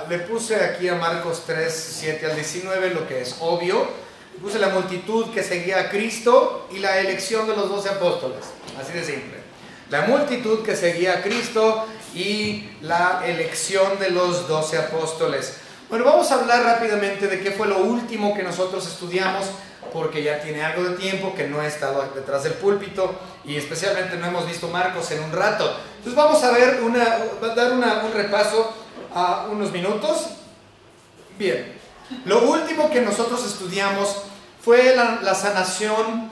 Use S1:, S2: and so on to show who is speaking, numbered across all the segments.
S1: Le puse aquí a Marcos 3, 7 al 19 lo que es obvio. Le puse la multitud que seguía a Cristo y la elección de los 12 apóstoles. Así de simple. La multitud que seguía a Cristo y la elección de los 12 apóstoles. Bueno, vamos a hablar rápidamente de qué fue lo último que nosotros estudiamos, porque ya tiene algo de tiempo que no he estado detrás del púlpito y especialmente no hemos visto Marcos en un rato. Entonces vamos a ver un repaso a unos minutos. Bien, lo último que nosotros estudiamos fue la sanación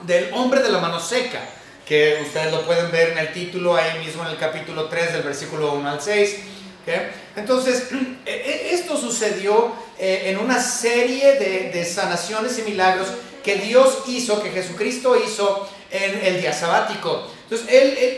S1: del hombre de la mano seca, que ustedes lo pueden ver en el título, ahí mismo en el capítulo 3 del versículo 1 al 6. ¿Okay? Entonces, esto sucedió en una serie de sanaciones y milagros que Dios hizo, que Jesucristo hizo en el día sabático. Entonces,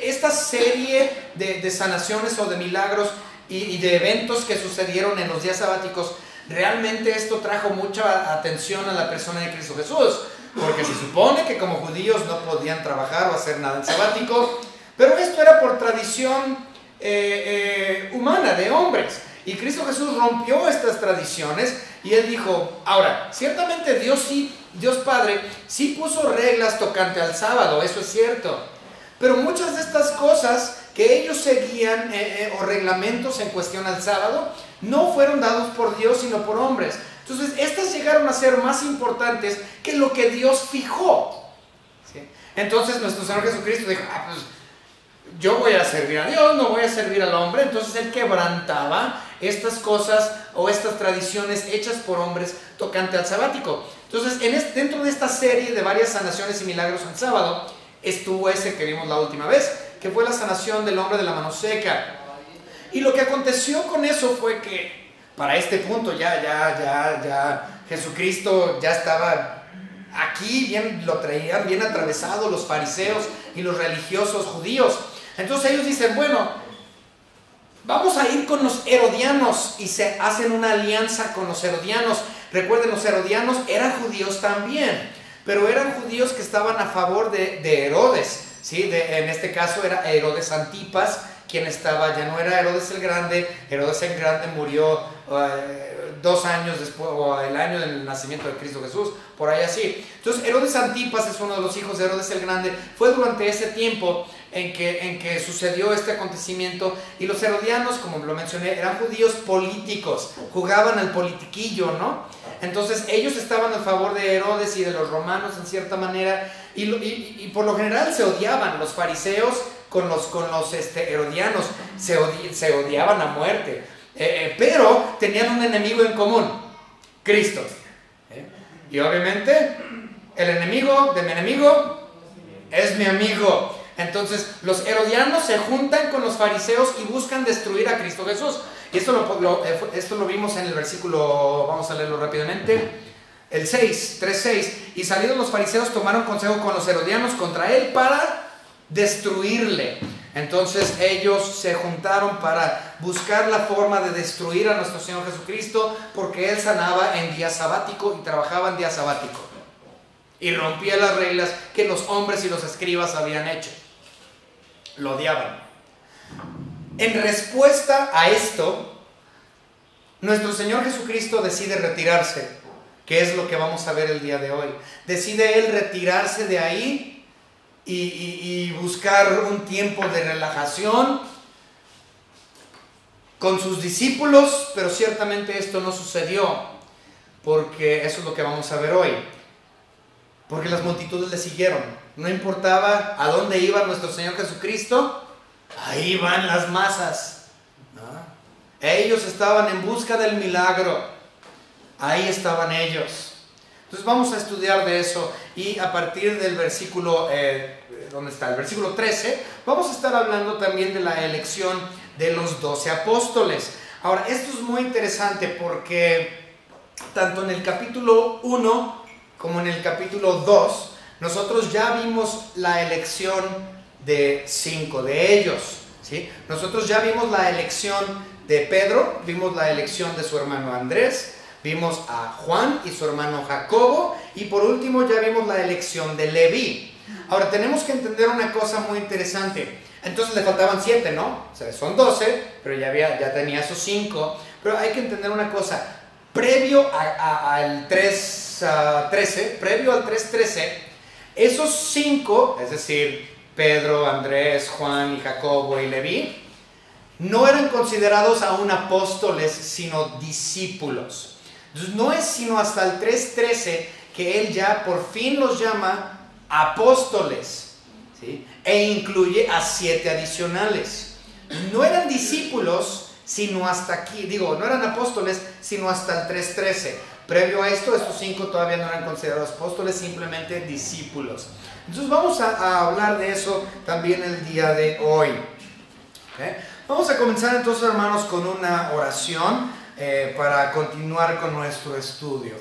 S1: esta serie de sanaciones o de milagros y de eventos que sucedieron en los días sabáticos, realmente esto trajo mucha atención a la persona de Cristo Jesús, porque se supone que como judíos no podían trabajar o hacer nada en sabático, pero esto era por tradición humana, de hombres, y Cristo Jesús rompió estas tradiciones y Él dijo, ahora, ciertamente Dios Padre sí puso reglas tocante al sábado, eso es cierto, pero muchas de estas cosas que ellos seguían o reglamentos en cuestión al sábado no fueron dados por Dios sino por hombres. Entonces estas llegaron a ser más importantes que lo que Dios fijó, ¿sí? Entonces nuestro Señor Jesucristo dijo, pues yo voy a servir a Dios, no voy a servir al hombre. Entonces Él quebrantaba estas cosas o estas tradiciones hechas por hombres tocante al sabático. Entonces dentro de esta serie de varias sanaciones y milagros en sábado estuvo ese que vimos la última vez, que fue la sanación del hombre de la mano seca. Y lo que aconteció con eso fue que para este punto ya Jesucristo ya estaba aquí, lo traían bien atravesado los fariseos y los religiosos judíos. Entonces ellos dicen, bueno, vamos a ir con los herodianos, y se hacen una alianza con los herodianos. Recuerden, los herodianos eran judíos también, pero eran judíos que estaban a favor de Herodes, ¿sí? En este caso era Herodes Antipas, quien estaba, ya no era Herodes el Grande. Herodes el Grande murió 2 años después, o el año del nacimiento de Cristo Jesús, por ahí así. Entonces Herodes Antipas es uno de los hijos de Herodes el Grande. Fue durante ese tiempo en que sucedió este acontecimiento, y los herodianos, como lo mencioné, eran judíos políticos, jugaban al politiquillo, ¿no? Entonces ellos estaban a favor de Herodes y de los romanos en cierta manera, y por lo general se odiaban los fariseos con los herodianos, se odiaban a muerte, pero tenían un enemigo en común, Cristo. Y obviamente el enemigo de mi enemigo es mi amigo. Entonces los herodianos se juntan con los fariseos y buscan destruir a Cristo Jesús. Y esto lo vimos en el versículo, vamos a leerlo rápidamente, el 6, 3:6. Y salidos los fariseos tomaron consejo con los herodianos contra él para destruirle. Entonces ellos se juntaron para buscar la forma de destruir a nuestro Señor Jesucristo, porque Él sanaba en día sabático y trabajaba en día sabático, y rompía las reglas que los hombres y los escribas habían hecho. Lo odiaban. En respuesta a esto, nuestro Señor Jesucristo decide retirarse, que es lo que vamos a ver el día de hoy. Decide Él retirarse de ahí y buscar un tiempo de relajación con sus discípulos, pero ciertamente esto no sucedió, porque eso es lo que vamos a ver hoy. Porque las multitudes le siguieron. No importaba a dónde iba nuestro Señor Jesucristo, ahí van las masas, ¿no? Ellos estaban en busca del milagro, ahí estaban ellos. Entonces vamos a estudiar de eso, y a partir del versículo, ¿dónde está? El versículo 13, vamos a estar hablando también de la elección de los 12 apóstoles. Ahora, esto es muy interesante porque tanto en el capítulo 1 como en el capítulo 2, nosotros ya vimos la elección de 5 de ellos, ¿sí? Nosotros ya vimos la elección de Pedro, vimos la elección de su hermano Andrés, vimos a Juan y su hermano Jacobo, y por último ya vimos la elección de Leví. Ahora, tenemos que entender una cosa muy interesante. Entonces le faltaban 7, ¿no? O sea, son 12, pero ya tenía esos 5. Pero hay que entender una cosa. Previo al 3:13, esos 5, es decir, Pedro, Andrés, Juan y Jacobo y Leví, no eran considerados aún apóstoles, sino discípulos. Entonces no es sino hasta el 3:13 que él ya por fin los llama apóstoles, ¿sí? E incluye a 7 adicionales. No eran discípulos sino hasta aquí, no eran apóstoles sino hasta el 3:13. Previo a esto, estos 5 todavía no eran considerados apóstoles, simplemente discípulos. Entonces vamos a hablar de eso también el día de hoy. ¿Okay? Vamos a comenzar entonces, hermanos, con una oración para continuar con nuestro estudio.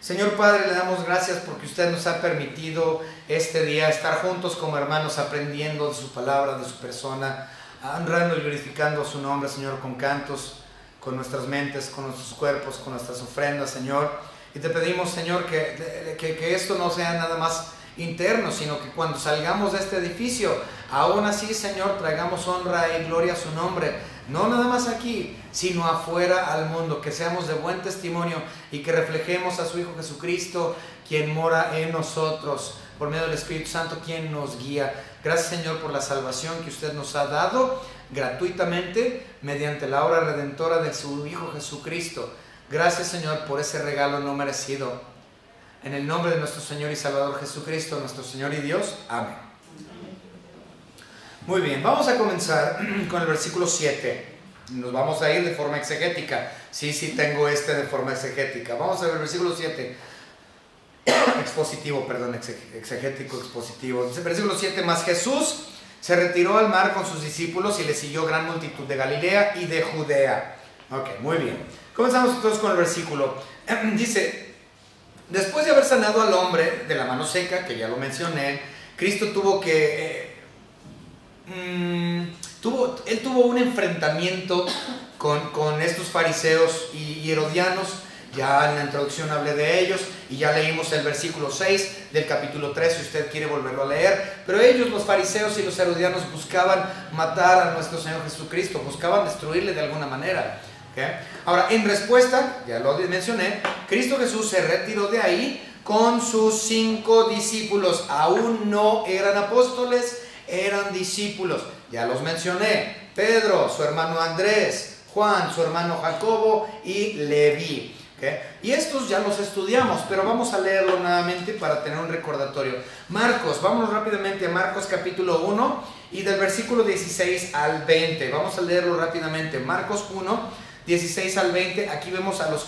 S1: Señor Padre, le damos gracias porque usted nos ha permitido este día estar juntos como hermanos, aprendiendo de su palabra, de su persona, honrando y glorificando su nombre, Señor, con cantos, con nuestras mentes, con nuestros cuerpos, con nuestras ofrendas, Señor. Y te pedimos, Señor, que esto no sea nada más interno, sino que cuando salgamos de este edificio, aún así, Señor, traigamos honra y gloria a su nombre, no nada más aquí, sino afuera al mundo, que seamos de buen testimonio y que reflejemos a su Hijo Jesucristo, quien mora en nosotros, por medio del Espíritu Santo, quien nos guía. Gracias, Señor, por la salvación que usted nos ha dado gratuitamente mediante la obra redentora de su Hijo Jesucristo. Gracias, Señor, por ese regalo no merecido. En el nombre de nuestro Señor y Salvador Jesucristo, nuestro Señor y Dios. Amén. Muy bien, vamos a comenzar con el versículo 7. Nos vamos a ir de forma exegética. Sí, tengo de forma exegética. Vamos a ver el versículo 7. Exegético, expositivo. Dice, versículo 7, más Jesús se retiró al mar con sus discípulos y le siguió gran multitud de Galilea y de Judea. Ok, muy bien. Comenzamos entonces con el versículo. Dice, después de haber sanado al hombre de la mano seca, que ya lo mencioné, Cristo tuvo un enfrentamiento con estos fariseos y herodianos. Ya en la introducción hablé de ellos y ya leímos el versículo 6 del capítulo 3 si usted quiere volverlo a leer. Pero ellos, los fariseos y los herodianos, buscaban matar a nuestro Señor Jesucristo, buscaban destruirle de alguna manera. ¿Okay? Ahora, en respuesta, ya lo mencioné, Cristo Jesús se retiró de ahí con sus 5 discípulos. Aún no eran apóstoles, eran discípulos. Ya los mencioné: Pedro, su hermano Andrés, Juan, su hermano Jacobo y Leví. ¿Okay? Y estos ya los estudiamos, pero vamos a leerlo nuevamente para tener un recordatorio. Marcos, vámonos rápidamente a Marcos capítulo 1 y del versículo 16 al 20. Vamos a leerlo rápidamente. Marcos 1, 16 al 20. Aquí vemos a los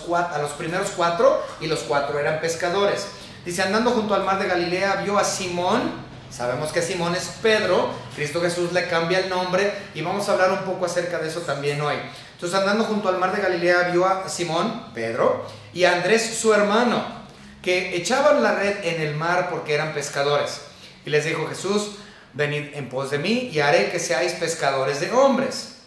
S1: primeros 4 y los 4 eran pescadores. Dice, andando junto al mar de Galilea, vio a Simón. Sabemos que Simón es Pedro. Cristo Jesús le cambia el nombre y vamos a hablar un poco acerca de eso también hoy. Entonces, andando junto al mar de Galilea, vio a Simón, Pedro, y a Andrés, su hermano, que echaban la red en el mar porque eran pescadores. Y les dijo Jesús, venid en pos de mí y haré que seáis pescadores de hombres.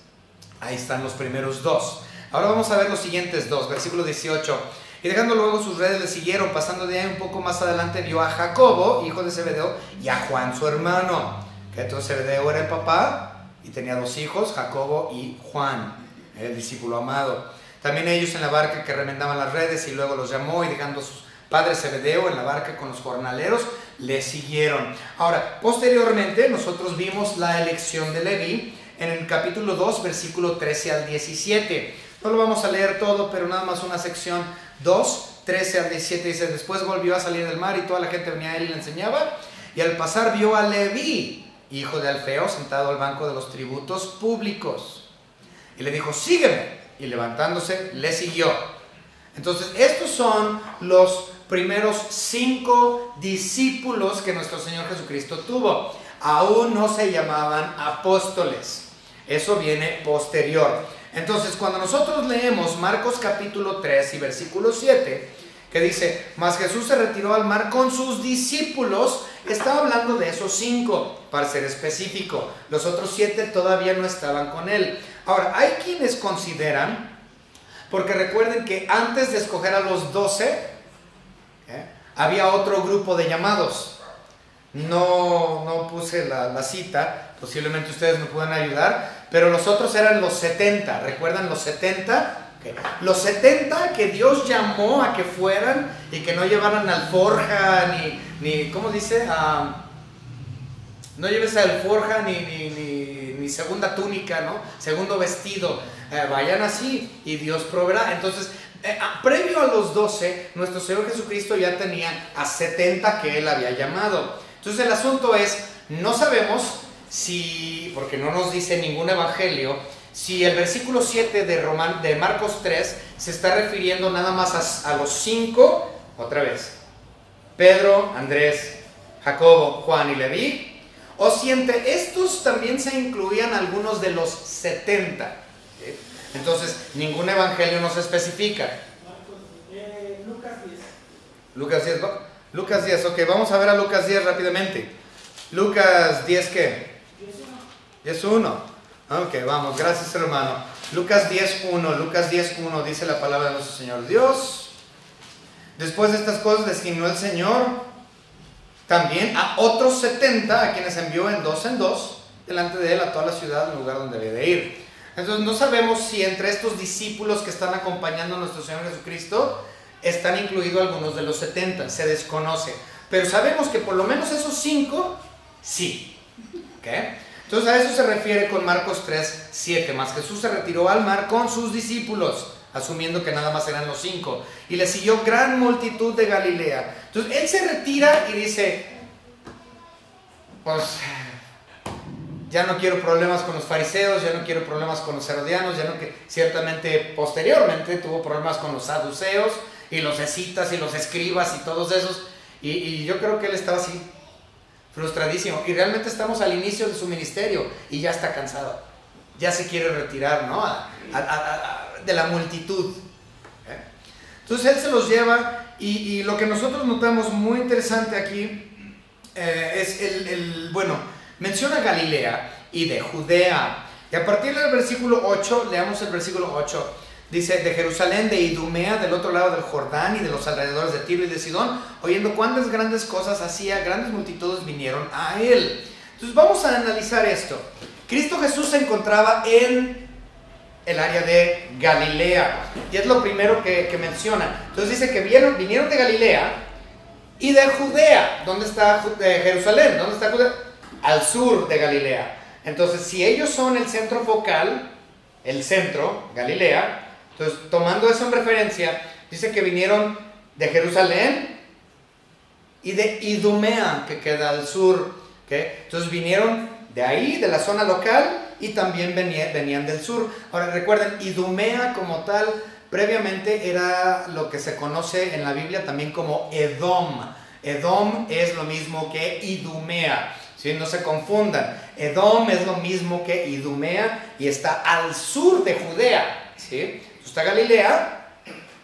S1: Ahí están los primeros 2. Ahora vamos a ver los siguientes 2, versículo 18. Y dejando luego sus redes le siguieron. Pasando de ahí un poco más adelante, vio a Jacobo, hijo de Zebedeo, y a Juan, su hermano. Que entonces Zebedeo era el papá y tenía 2 hijos, Jacobo y Juan, el discípulo amado. También ellos en la barca que remendaban las redes, y luego los llamó, y dejando a sus padres Zebedeo en la barca con los jornaleros, le siguieron. Ahora, posteriormente nosotros vimos la elección de Leví en el capítulo 2, versículo 13 al 17. No lo vamos a leer todo, pero nada más una sección 2, 13 al 17. Dice, después volvió a salir del mar y toda la gente venía a él y le enseñaba. Y al pasar vio a Leví, hijo de Alfeo, sentado al banco de los tributos públicos. Y le dijo, sígueme. Y levantándose, le siguió. Entonces, estos son los primeros 5 discípulos que nuestro Señor Jesucristo tuvo. Aún no se llamaban apóstoles. Eso viene posterior. Entonces, cuando nosotros leemos Marcos capítulo 3 y versículo 7, que dice, mas Jesús se retiró al mar con sus discípulos, está hablando de esos 5, para ser específico. Los otros 7 todavía no estaban con él. Ahora, hay quienes consideran, porque recuerden que antes de escoger a los 12, había otro grupo de llamados. no puse la cita, posiblemente ustedes me puedan ayudar, pero los otros eran los 70, ¿recuerdan los 70? Okay. Los 70 que Dios llamó a que fueran y que no llevaran alforja, ni ¿cómo dice? No lleves alforja ni segunda túnica, ¿no? Segundo vestido, vayan así y Dios proveerá. Entonces, previo a los 12, nuestro Señor Jesucristo ya tenía a 70 que Él había llamado. Entonces el asunto es, no sabemos si, porque no nos dice ningún evangelio, si el versículo 7 de Marcos 3 se está refiriendo nada más a los 5, otra vez, Pedro, Andrés, Jacobo, Juan y Leví, o si entre estos también se incluían algunos de los 70. ¿Sí? Entonces, ningún evangelio nos especifica. Lucas 10. Lucas 10, ok, vamos a ver a Lucas 10 rápidamente. Lucas 10, ¿qué? 10.1. Ok, vamos, gracias hermano. Lucas 10.1, Lucas 10.1 dice la palabra de nuestro Señor. Dios, después de estas cosas, designó el Señor también a otros 70, a quienes envió en dos, delante de él a toda la ciudad, el lugar donde había de ir. Entonces no sabemos si entre estos discípulos que están acompañando a nuestro Señor Jesucristo están incluidos algunos de los 70, se desconoce. Pero sabemos que por lo menos esos 5, sí. ¿Okay? Entonces a eso se refiere con Marcos 3:7. Más Jesús se retiró al mar con sus discípulos, asumiendo que nada más eran los 5. Y le siguió gran multitud de Galilea. Entonces él se retira y dice, pues ya no quiero problemas con los fariseos, ya no quiero problemas con los herodianos, ya no que ciertamente posteriormente tuvo problemas con los saduceos y los escitas y los escribas y todos esos. Y yo creo que él estaba así, frustradísimo. Y realmente estamos al inicio de su ministerio y ya está cansado. Ya se quiere retirar, ¿no? De la multitud. Entonces él se los lleva y lo que nosotros notamos muy interesante aquí es bueno, menciona Galilea y de Judea. Y a partir del versículo 8, leamos el versículo 8. Dice, de Jerusalén, de Idumea, del otro lado del Jordán y de los alrededores de Tiro y de Sidón, oyendo cuántas grandes cosas hacía, grandes multitudes vinieron a él. Entonces vamos a analizar esto. Cristo Jesús se encontraba en el área de Galilea, y es lo primero que menciona. Entonces dice que vinieron de Galilea y de Judea. ¿Dónde está Jerusalén? ¿Dónde está Judea? Al sur de Galilea. Entonces, si ellos son el centro focal, el centro, Galilea, entonces tomando eso en referencia, dice que vinieron de Jerusalén y de Idumea, que queda al sur. ¿Okay? Entonces vinieron de ahí, de la zona local, y también venían del sur. Ahora recuerden, Idumea como tal, previamente era lo que se conoce en la Biblia también como Edom. Edom es lo mismo que Idumea, ¿sí? No se confundan. Edom es lo mismo que Idumea y está al sur de Judea, ¿sí? Está Galilea,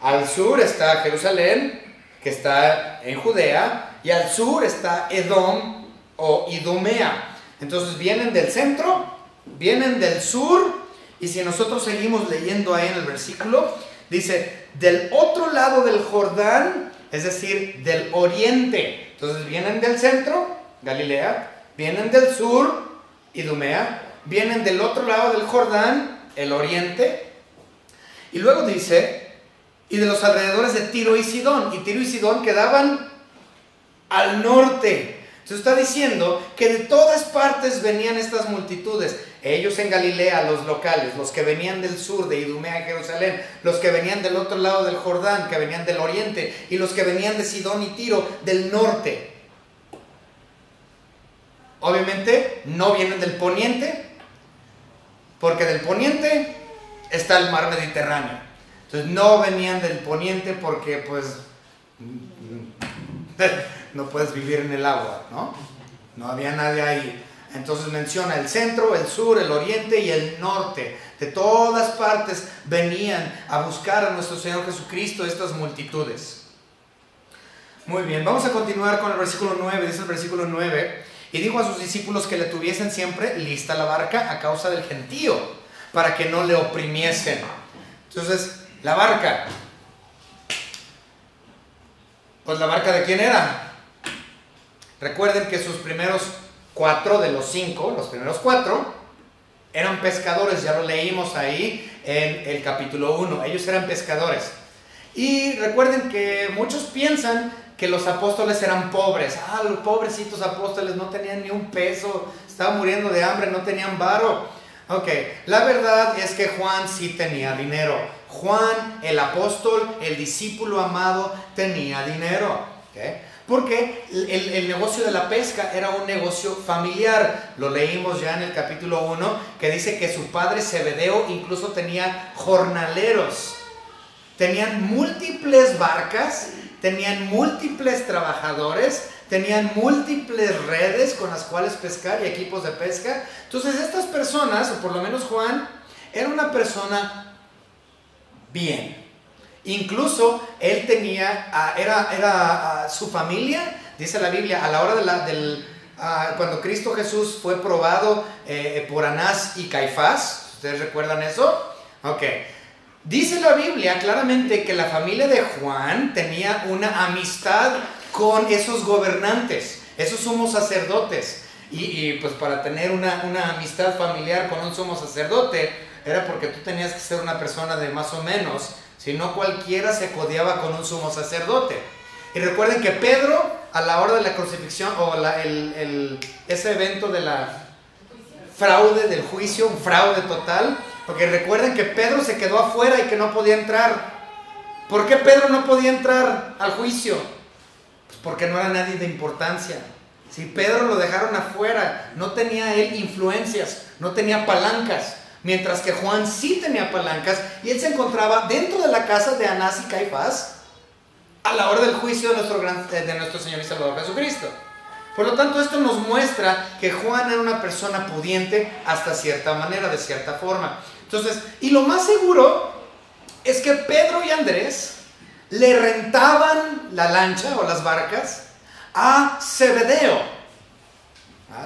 S1: al sur está Jerusalén, que está en Judea, y al sur está Edom o Idumea. Entonces vienen del centro, vienen del sur, y si nosotros seguimos leyendo ahí en el versículo, dice, del otro lado del Jordán, es decir, del oriente. Entonces vienen del centro, Galilea, vienen del sur, Idumea, vienen del otro lado del Jordán, el oriente, y luego dice, y de los alrededores de Tiro y Sidón. Y Tiro y Sidón quedaban al norte. Entonces está diciendo que de todas partes venían estas multitudes. Ellos en Galilea, los locales, los que venían del sur, de Idumea y Jerusalén, los que venían del otro lado del Jordán, que venían del oriente, y los que venían de Sidón y Tiro, del norte. Obviamente no vienen del poniente, porque del poniente está el mar Mediterráneo. Entonces no venían del poniente porque pues no puedes vivir en el agua, ¿no? No había nadie ahí. Entonces menciona el centro, el sur, el oriente y el norte. De todas partes venían a buscar a nuestro Señor Jesucristo estas multitudes. Muy bien, vamos a continuar con el versículo 9. Dice el versículo 9: y dijo a sus discípulos que le tuviesen siempre lista la barca a causa del gentío, para que no le oprimiesen. Entonces, la barca, pues la barca ¿de quién era? Recuerden que sus primeros 4 de los 5, los primeros 4, eran pescadores, ya lo leímos ahí en el capítulo 1, ellos eran pescadores. Y recuerden que muchos piensan que los apóstoles eran pobres. Los pobrecitos apóstoles no tenían ni un peso, estaban muriendo de hambre, no tenían varo. Ok, la verdad es que Juan sí tenía dinero. Juan, el apóstol, el discípulo amado, tenía dinero. ¿Okay? Porque el negocio de la pesca era un negocio familiar. Lo leímos ya en el capítulo 1, que dice que su padre Zebedeo incluso tenía jornaleros. Tenían múltiples barcas, tenían múltiples trabajadores, tenían múltiples redes con las cuales pescar y equipos de pesca. Entonces estas personas, o por lo menos Juan, era una persona bien. Incluso él tenía, era su familia, dice la Biblia, a la hora cuando Cristo Jesús fue probado por Anás y Caifás. ¿Ustedes recuerdan eso? Ok. Dice la Biblia claramente que la familia de Juan tenía una amistad con esos gobernantes, esos sumos sacerdotes. Y pues para tener una amistad familiar con un sumo sacerdote era porque tú tenías que ser una persona de más o menos, si no cualquiera se codeaba con un sumo sacerdote. Y recuerden que Pedro, a la hora de la crucifixión, o ese evento de la fraude del juicio, un fraude total, porque recuerden que Pedro se quedó afuera y que no podía entrar. ¿Por qué Pedro no podía entrar al juicio? Pues porque no era nadie de importancia. Si Pedro lo dejaron afuera, no tenía él influencias, no tenía palancas, mientras que Juan sí tenía palancas y él se encontraba dentro de la casa de Anás y Caifás a la hora del juicio de nuestro Señor y Salvador Jesucristo. Por lo tanto, esto nos muestra que Juan era una persona pudiente hasta cierta manera, de cierta forma. Entonces, y lo más seguro es que Pedro y Andrés le rentaban la lancha o las barcas a Zebedeo.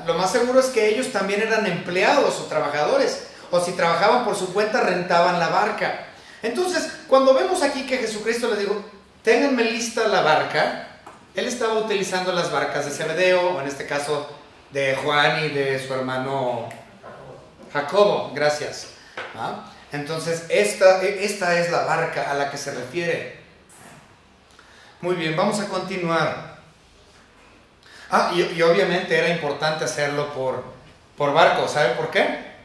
S1: Lo más seguro es que ellos también eran empleados o trabajadores, o si trabajaban por su cuenta rentaban la barca. Entonces, cuando vemos aquí que Jesucristo les dijo, ténganme lista la barca, él estaba utilizando las barcas de Zebedeo, o en este caso de Juan y de su hermano Jacobo, gracias. Entonces, esta es la barca a la que se refiere. Muy bien, vamos a continuar. Y obviamente era importante hacerlo por barco. ¿Sabe por qué?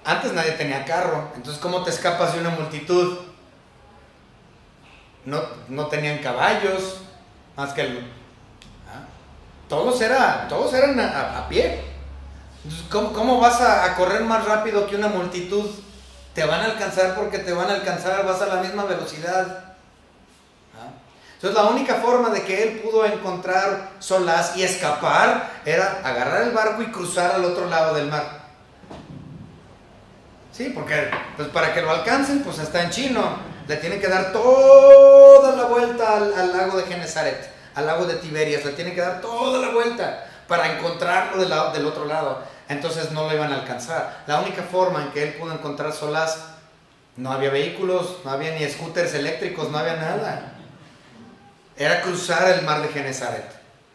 S1: Antes nadie tenía carro, entonces ¿cómo te escapas de una multitud? No tenían caballos, más que todos eran a pie. Entonces, ¿cómo vas a correr más rápido que una multitud? Te van a alcanzar porque te van a alcanzar, vas a la misma velocidad. Entonces la única forma de que él pudo encontrar solaz y escapar era agarrar el barco y cruzar al otro lado del mar. Sí, porque pues para que lo alcancen, pues está en chino. Le tienen que dar toda la vuelta al lago de Genesaret, al lago de Tiberias. Le tienen que dar toda la vuelta para encontrarlo del otro lado. Entonces no lo iban a alcanzar. La única forma en que él pudo encontrar solaz, no había vehículos, no había ni scooters eléctricos, no había nada. Era cruzar el mar de Genesaret.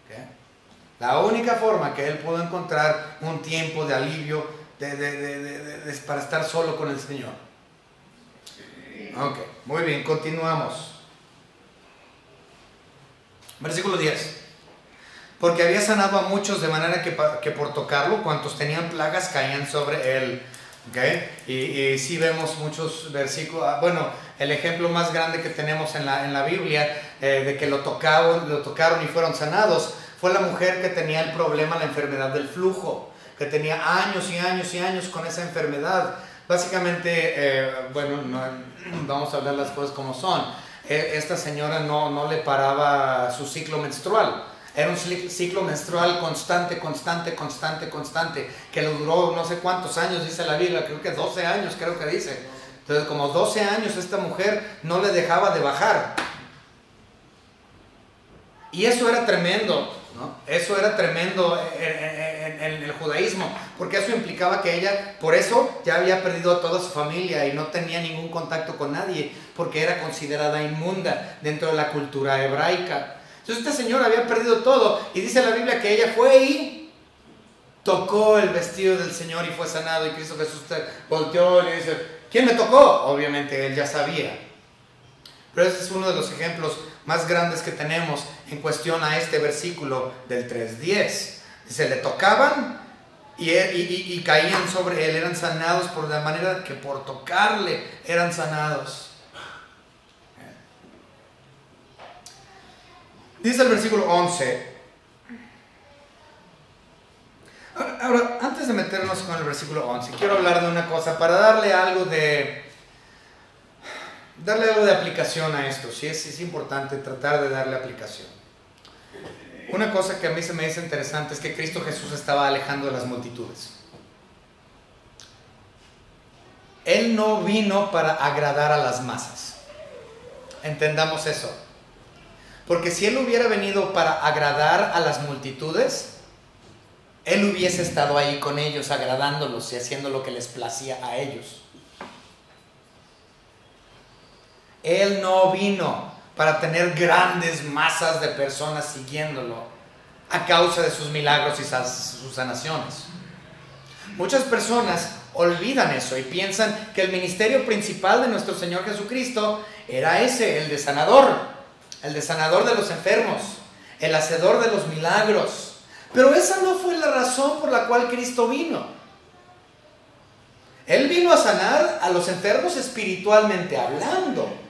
S1: ¿Okay? La única forma que él pudo encontrar un tiempo de alivio para estar solo con el Señor. Ok, muy bien, continuamos. Versículo 10. Porque había sanado a muchos de manera que por tocarlo, cuantos tenían plagas caían sobre él. ¿Okay? Y sí vemos muchos versículos. Bueno, el ejemplo más grande que tenemos en la Biblia de que lo tocaron y fueron sanados fue la mujer que tenía el problema, la enfermedad del flujo, que tenía años y años y años con esa enfermedad. Básicamente, vamos a hablar las cosas como son. Esta señora no le paraba su ciclo menstrual. Era un ciclo menstrual constante, que le duró no sé cuántos años, dice la Biblia, creo que 12 años, creo que dice. Entonces, como 12 años esta mujer no le dejaba de bajar. Y eso era tremendo, ¿no? Eso era tremendo en el judaísmo, porque eso implicaba que ella, por eso, ya había perdido a toda su familia y no tenía ningún contacto con nadie, porque era considerada inmunda dentro de la cultura hebraica. Entonces este señor había perdido todo y dice la Biblia que ella fue y tocó el vestido del Señor y fue sanado. Y Cristo Jesús volteó y le dice, ¿quién me tocó? Obviamente él ya sabía. Pero ese es uno de los ejemplos más grandes que tenemos en cuestión a este versículo del 3:10. Dice, le tocaban y caían sobre él, eran sanados por la manera que por tocarle eran sanados. Dice el versículo 11. Ahora, antes de meternos con el versículo 11, quiero hablar de una cosa para darle algo de aplicación a esto. Sí, es importante tratar de darle aplicación. Una cosa que a mí se me dice interesante es que Cristo Jesús estaba alejando de las multitudes. Él no vino para agradar a las masas. Entendamos eso. Porque si Él hubiera venido para agradar a las multitudes, Él hubiese estado ahí con ellos, agradándolos y haciendo lo que les placía a ellos. Él no vino para tener grandes masas de personas siguiéndolo a causa de sus milagros y sus sanaciones. Muchas personas olvidan eso y piensan que el ministerio principal de nuestro Señor Jesucristo era ese, el de sanador de los enfermos, el hacedor de los milagros. Pero esa no fue la razón por la cual Cristo vino. Él vino a sanar a los enfermos espiritualmente hablando.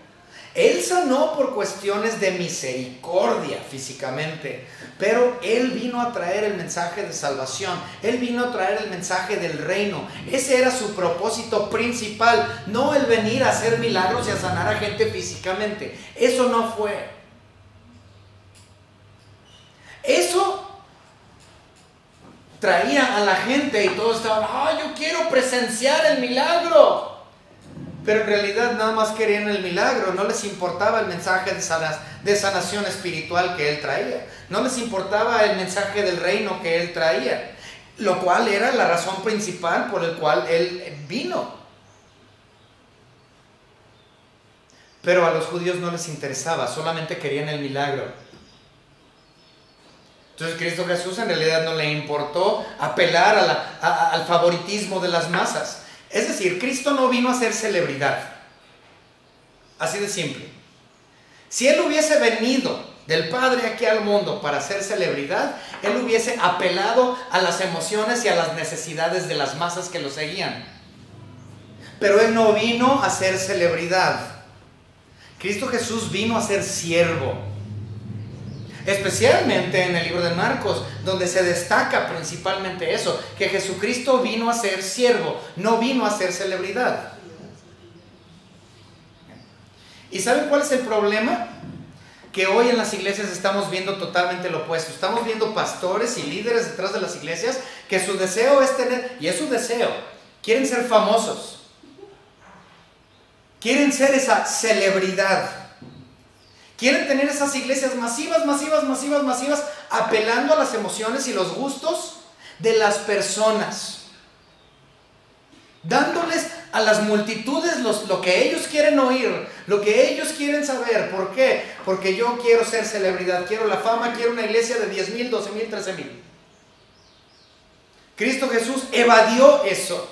S1: Él sanó por cuestiones de misericordia físicamente, pero Él vino a traer el mensaje de salvación. Él vino a traer el mensaje del reino. Ese era su propósito principal, no el venir a hacer milagros y a sanar a gente físicamente. Eso no fue. Eso traía a la gente y todos estaban, yo quiero presenciar el milagro. Pero en realidad nada más querían el milagro, no les importaba el mensaje de sanación espiritual que Él traía. No les importaba el mensaje del reino que Él traía, lo cual era la razón principal por la cual Él vino. Pero a los judíos no les interesaba, solamente querían el milagro. Entonces Cristo Jesús en realidad no le importó apelar al favoritismo de las masas. Es decir, Cristo no vino a ser celebridad. Así de simple. Si Él hubiese venido del Padre aquí al mundo para ser celebridad, Él hubiese apelado a las emociones y a las necesidades de las masas que lo seguían. Pero Él no vino a ser celebridad. Cristo Jesús vino a ser siervo. Especialmente en el libro de Marcos, donde se destaca principalmente eso, que Jesucristo vino a ser siervo, no vino a ser celebridad. ¿Y saben cuál es el problema? Que hoy en las iglesias estamos viendo totalmente lo opuesto. Estamos viendo pastores y líderes detrás de las iglesias que su deseo es tener, y es su deseo, quieren ser famosos, quieren ser esa celebridad. Quieren tener esas iglesias masivas, apelando a las emociones y los gustos de las personas, dándoles a las multitudes lo que ellos quieren oír, lo que ellos quieren saber. ¿Por qué? Porque yo quiero ser celebridad, quiero la fama, quiero una iglesia de 10,000, 12,000, 13,000. Cristo Jesús evadió eso.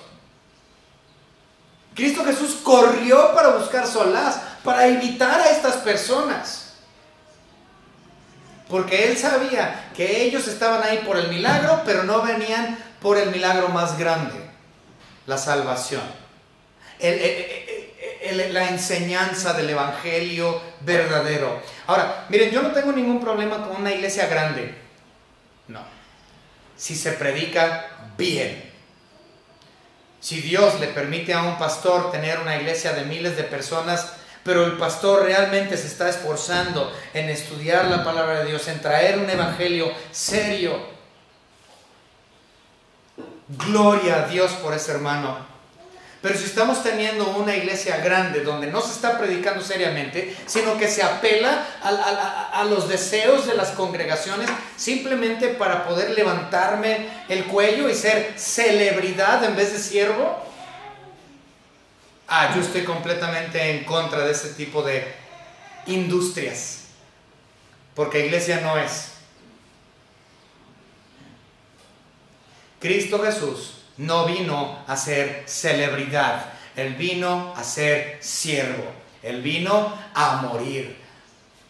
S1: Cristo Jesús corrió para buscar solaz, para evitar a estas personas. Porque Él sabía que ellos estaban ahí por el milagro, pero no venían por el milagro más grande, la salvación. La enseñanza del evangelio verdadero. Ahora, miren, yo no tengo ningún problema con una iglesia grande. No. Si se predica bien. Si Dios le permite a un pastor tener una iglesia de miles de personas, pero el pastor realmente se está esforzando en estudiar la palabra de Dios, en traer un evangelio serio, gloria a Dios por ese hermano. Pero si estamos teniendo una iglesia grande donde no se está predicando seriamente, sino que se apela a los deseos de las congregaciones simplemente para poder levantarme el cuello y ser celebridad en vez de siervo, yo estoy completamente en contra de ese tipo de industrias. porque iglesia no es. Cristo Jesús no vino a ser celebridad, Él vino a ser siervo, Él vino a morir,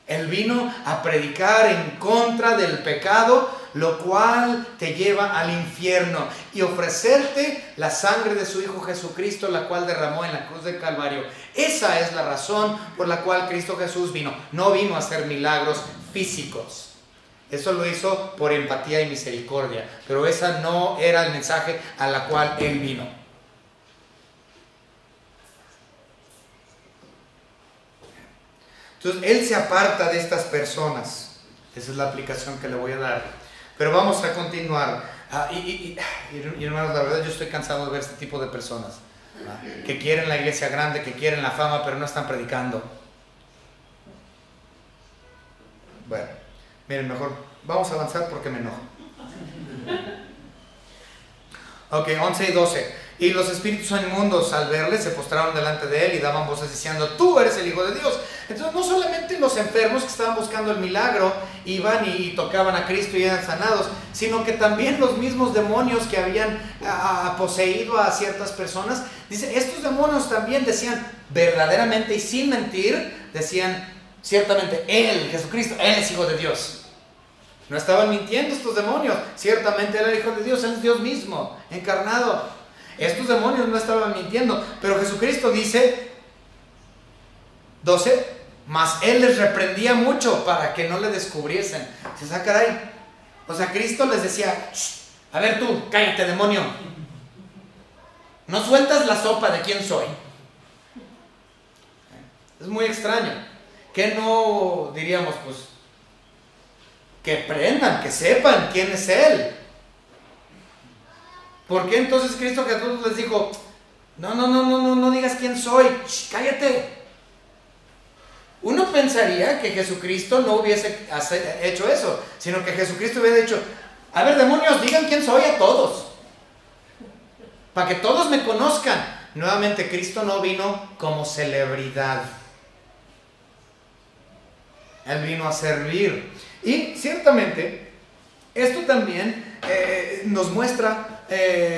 S1: Él vino a predicar en contra del pecado, lo cual te lleva al infierno, y ofrecerte la sangre de su Hijo Jesucristo, la cual derramó en la cruz del Calvario. Esa es la razón por la cual Cristo Jesús vino. No vino a hacer milagros físicos. Eso lo hizo por empatía y misericordia, pero esa no era el mensaje a la cual Él vino. Entonces, Él se aparta de estas personas. Esa es la aplicación que le voy a dar. Pero vamos a continuar. Y hermanos, la verdad yo estoy cansado de ver este tipo de personas, que quieren la iglesia grande, que quieren la fama, pero no están predicando. Bueno, miren, mejor vamos a avanzar porque me enojo. Ok, 11 y 12. Y los espíritus inmundos, al verle, se postraron delante de él y daban voces diciendo: tú eres el Hijo de Dios. Entonces, no solamente los enfermos que estaban buscando el milagro iban y tocaban a Cristo y eran sanados, sino que también los mismos demonios que habían poseído a ciertas personas, dice, estos demonios también decían verdaderamente y sin mentir, decían ciertamente: Él, Jesucristo, Él es Hijo de Dios. No estaban mintiendo estos demonios, ciertamente Él era Hijo de Dios, Él es Dios mismo, encarnado. Estos demonios no estaban mintiendo, pero Jesucristo dice, 12, mas Él les reprendía mucho para que no le descubriesen. Dice, caray. O sea, Cristo les decía: a ver tú, cállate, demonio. No sueltas la sopa de quién soy. Es muy extraño. ¿Qué no diríamos? Pues que aprendan, que sepan quién es Él. ¿Por qué entonces Cristo Jesús les dijo: no digas quién soy, cállate? Uno pensaría que Jesucristo no hubiese hecho eso, sino que Jesucristo hubiera dicho: a ver, demonios, digan quién soy a todos, para que todos me conozcan. Nuevamente, Cristo no vino como celebridad, Él vino a servir. Y ciertamente esto también nos muestra,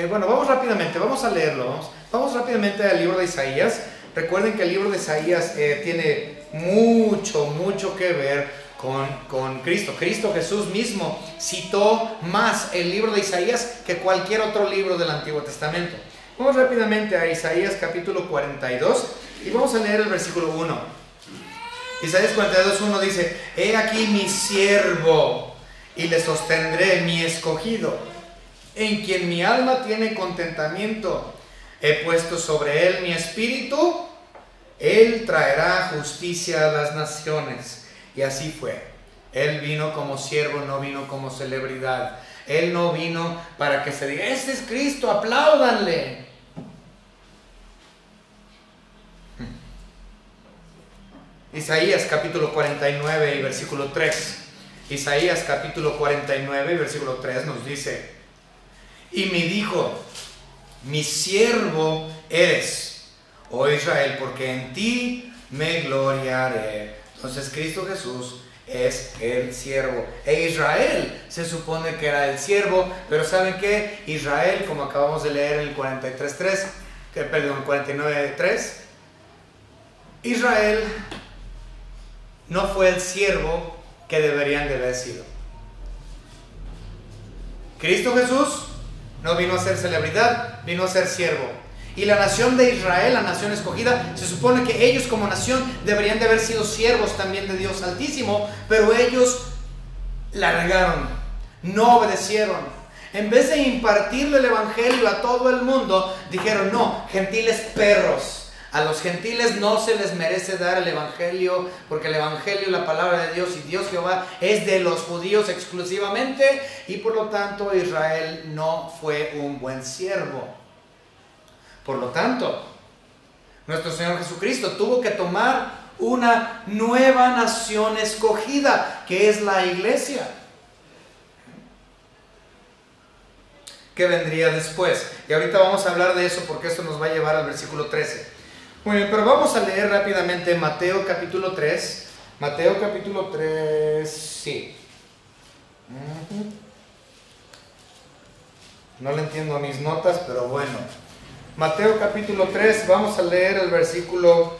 S1: bueno, vamos rápidamente, vamos a leerlo, vamos rápidamente al libro de Isaías. Recuerden que el libro de Isaías tiene mucho que ver con Cristo. Cristo Jesús mismo citó más el libro de Isaías que cualquier otro libro del Antiguo Testamento. Vamos rápidamente a Isaías capítulo 42 y vamos a leer el versículo 1. Isaías 42:1 dice: he aquí mi siervo, y le sostendré, mi escogido, en quien mi alma tiene contentamiento. He puesto sobre él mi espíritu, él traerá justicia a las naciones. Y así fue. Él vino como siervo, no vino como celebridad. Él no vino para que se diga: ese es Cristo, apláudanle. Isaías capítulo 49 y versículo 3. Isaías capítulo 49 y versículo 3 nos dice: y me dijo: mi siervo eres, oh Israel, porque en ti me gloriaré. Entonces Cristo Jesús es el siervo. E Israel se supone que era el siervo, pero ¿saben qué? Israel, como acabamos de leer en el 49:3, Israel no fue el siervo que deberían de haber sido. Cristo Jesús no vino a ser celebridad, vino a ser siervo. Y la nación de Israel, la nación escogida, se supone que ellos como nación deberían de haber sido siervos también de Dios Altísimo, pero ellos largaron, no obedecieron. En vez de impartirle el evangelio a todo el mundo, dijeron: no, gentiles perros. A los gentiles no se les merece dar el evangelio, porque el evangelio, la palabra de Dios y Dios Jehová, es de los judíos exclusivamente, y por lo tanto Israel no fue un buen siervo. Por lo tanto, nuestro Señor Jesucristo tuvo que tomar una nueva nación escogida, que es la iglesia, que vendría después. Y ahorita vamos a hablar de eso, porque esto nos va a llevar al versículo 13. Muy bien, pero vamos a leer rápidamente Mateo capítulo 3, Mateo capítulo 3, sí. No le entiendo a mis notas, pero bueno. Mateo capítulo 3, vamos a leer el versículo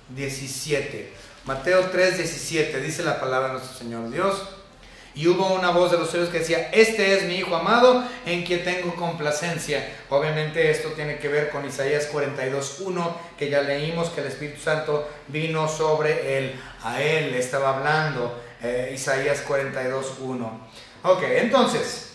S1: 17. Mateo 3, 17, dice la palabra de nuestro Señor Dios. Y hubo una voz de los cielos que decía: este es mi Hijo amado, en quien tengo complacencia. Obviamente esto tiene que ver con Isaías 42:1, que ya leímos, que el Espíritu Santo vino sobre él. A él estaba hablando Isaías 42:1. Ok, entonces,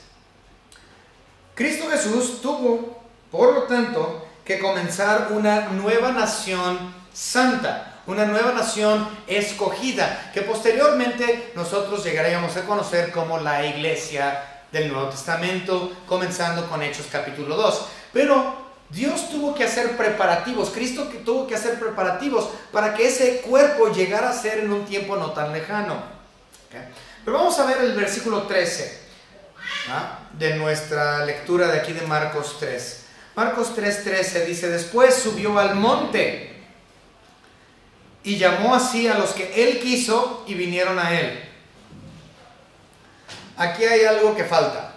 S1: Cristo Jesús tuvo, por lo tanto, que comenzar una nueva nación santa, una nueva nación escogida, que posteriormente nosotros llegaríamos a conocer como la Iglesia del Nuevo Testamento, comenzando con Hechos capítulo 2. Pero Dios tuvo que hacer preparativos, Cristo tuvo que hacer preparativos para que ese cuerpo llegara a ser en un tiempo no tan lejano. ¿Okay? Pero vamos a ver el versículo 13 de nuestra lectura de aquí de Marcos 3. Marcos 3:13 dice: después subió al monte y llamó así a los que él quiso y vinieron a él. Aquí hay algo que falta.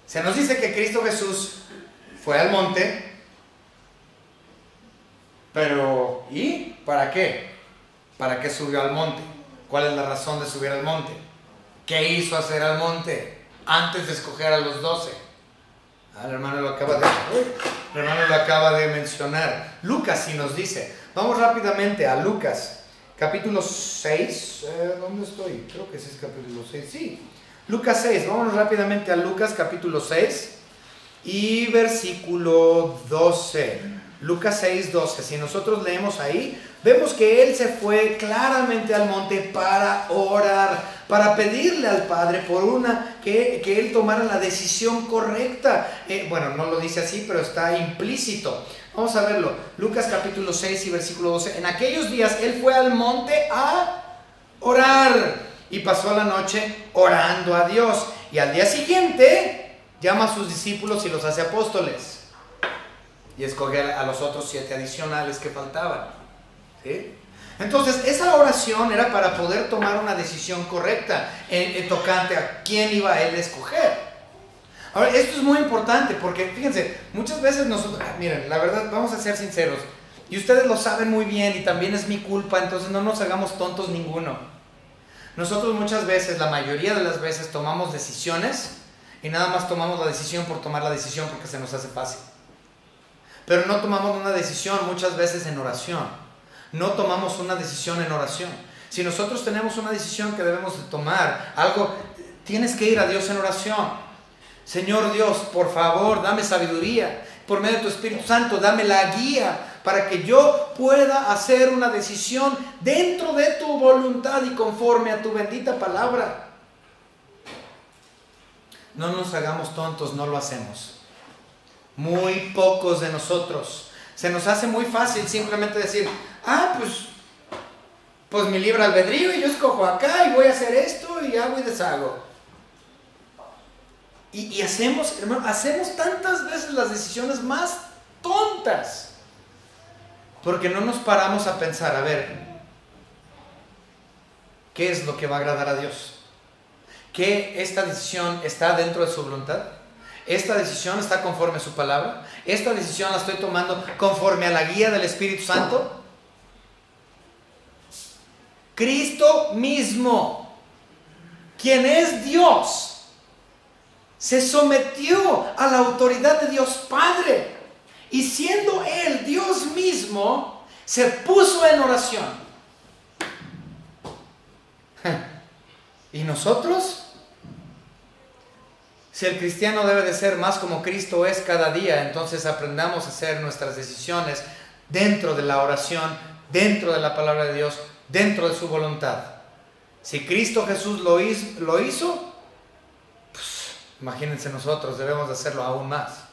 S1: Se nos dice que Cristo Jesús fue al monte, pero ¿y para qué? ¿Para qué subió al monte? ¿Cuál es la razón de subir al monte? ¿Qué hizo hacer al monte antes de escoger a los 12? El hermano lo acaba de mencionar. Lucas sí nos dice. Vamos rápidamente a Lucas, capítulo 6. ¿Dónde estoy? Creo que ese es capítulo 6. Sí, Lucas 6. Vámonos rápidamente a Lucas, capítulo 6 y versículo 12. Lucas 6, 12. Si nosotros leemos ahí, vemos que él se fue claramente al monte para orar, para pedirle al Padre por que él tomara la decisión correcta. Bueno, no lo dice así, pero está implícito. Vamos a verlo. Lucas capítulo 6 y versículo 12. En aquellos días él fue al monte a orar y pasó la noche orando a Dios. Y al día siguiente llama a sus discípulos y los hace apóstoles. Y escoge a los otros 7 adicionales que faltaban. ¿Sí? Entonces, esa oración era para poder tomar una decisión correcta en tocante a quién iba él a escoger. Ahora, esto es muy importante porque, fíjense, muchas veces nosotros, miren, la verdad, vamos a ser sinceros, y ustedes lo saben muy bien, y también es mi culpa, entonces no nos hagamos tontos ninguno. Nosotros muchas veces, la mayoría de las veces, tomamos decisiones, y nada más tomamos la decisión por tomar la decisión porque se nos hace fácil. Pero no tomamos una decisión muchas veces en oración. No tomamos una decisión en oración. Si nosotros tenemos una decisión que debemos de tomar, algo, tienes que ir a Dios en oración. Señor Dios, por favor, dame sabiduría. Por medio de tu Espíritu Santo, dame la guía para que yo pueda hacer una decisión dentro de tu voluntad y conforme a tu bendita palabra. No nos hagamos tontos, no lo hacemos. Muy pocos de nosotros. Se nos hace muy fácil simplemente decir: pues mi libre albedrío y yo escojo acá y voy a hacer esto y hago y deshago. Y hacemos, hermano, hacemos tantas veces las decisiones más tontas porque no nos paramos a pensar, a ver, ¿qué es lo que va a agradar a Dios? ¿Que esta decisión está dentro de su voluntad? ¿Esta decisión está conforme a su palabra? ¿Esta decisión la estoy tomando conforme a la guía del Espíritu Santo? Cristo mismo, quien es Dios, se sometió a la autoridad de Dios Padre, y siendo Él Dios mismo, se puso en oración. ¿Y nosotros? Si el cristiano debe de ser más como Cristo es cada día, entonces aprendamos a hacer nuestras decisiones dentro de la oración, dentro de la palabra de Dios, dentro de su voluntad. Si Cristo Jesús lo hizo, pues, imagínense nosotros, debemos de hacerlo aún más.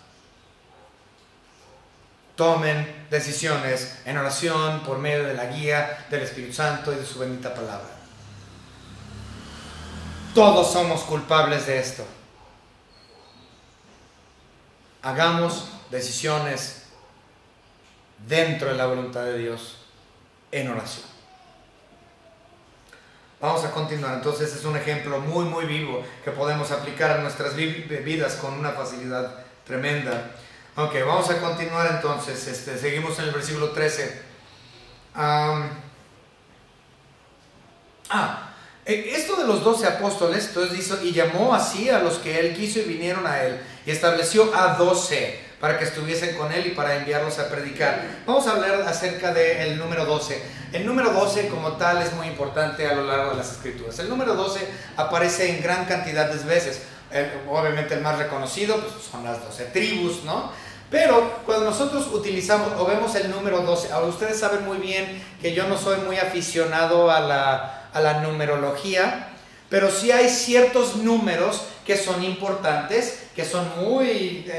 S1: Tomen decisiones en oración por medio de la guía del Espíritu Santo y de su bendita palabra. Todos somos culpables de esto. Hagamos decisiones dentro de la voluntad de Dios. en oración. Vamos a continuar. Entonces es un ejemplo muy muy vivo que podemos aplicar a nuestras vidas con una facilidad tremenda. Ok, vamos a continuar entonces. Seguimos en el versículo 13. Esto de los 12 apóstoles, entonces dice, y llamó así a los que él quiso y vinieron a él, y estableció a 12 para que estuviesen con él y para enviarlos a predicar. Vamos a hablar acerca del número 12. El número 12 como tal es muy importante a lo largo de las escrituras. El número 12 aparece en gran cantidad de veces. Obviamente el más reconocido pues, son las 12 tribus, ¿no? Pero cuando nosotros utilizamos o vemos el número 12, ahora ustedes saben muy bien que yo no soy muy aficionado a la numerología, pero sí hay ciertos números que son importantes, que son muy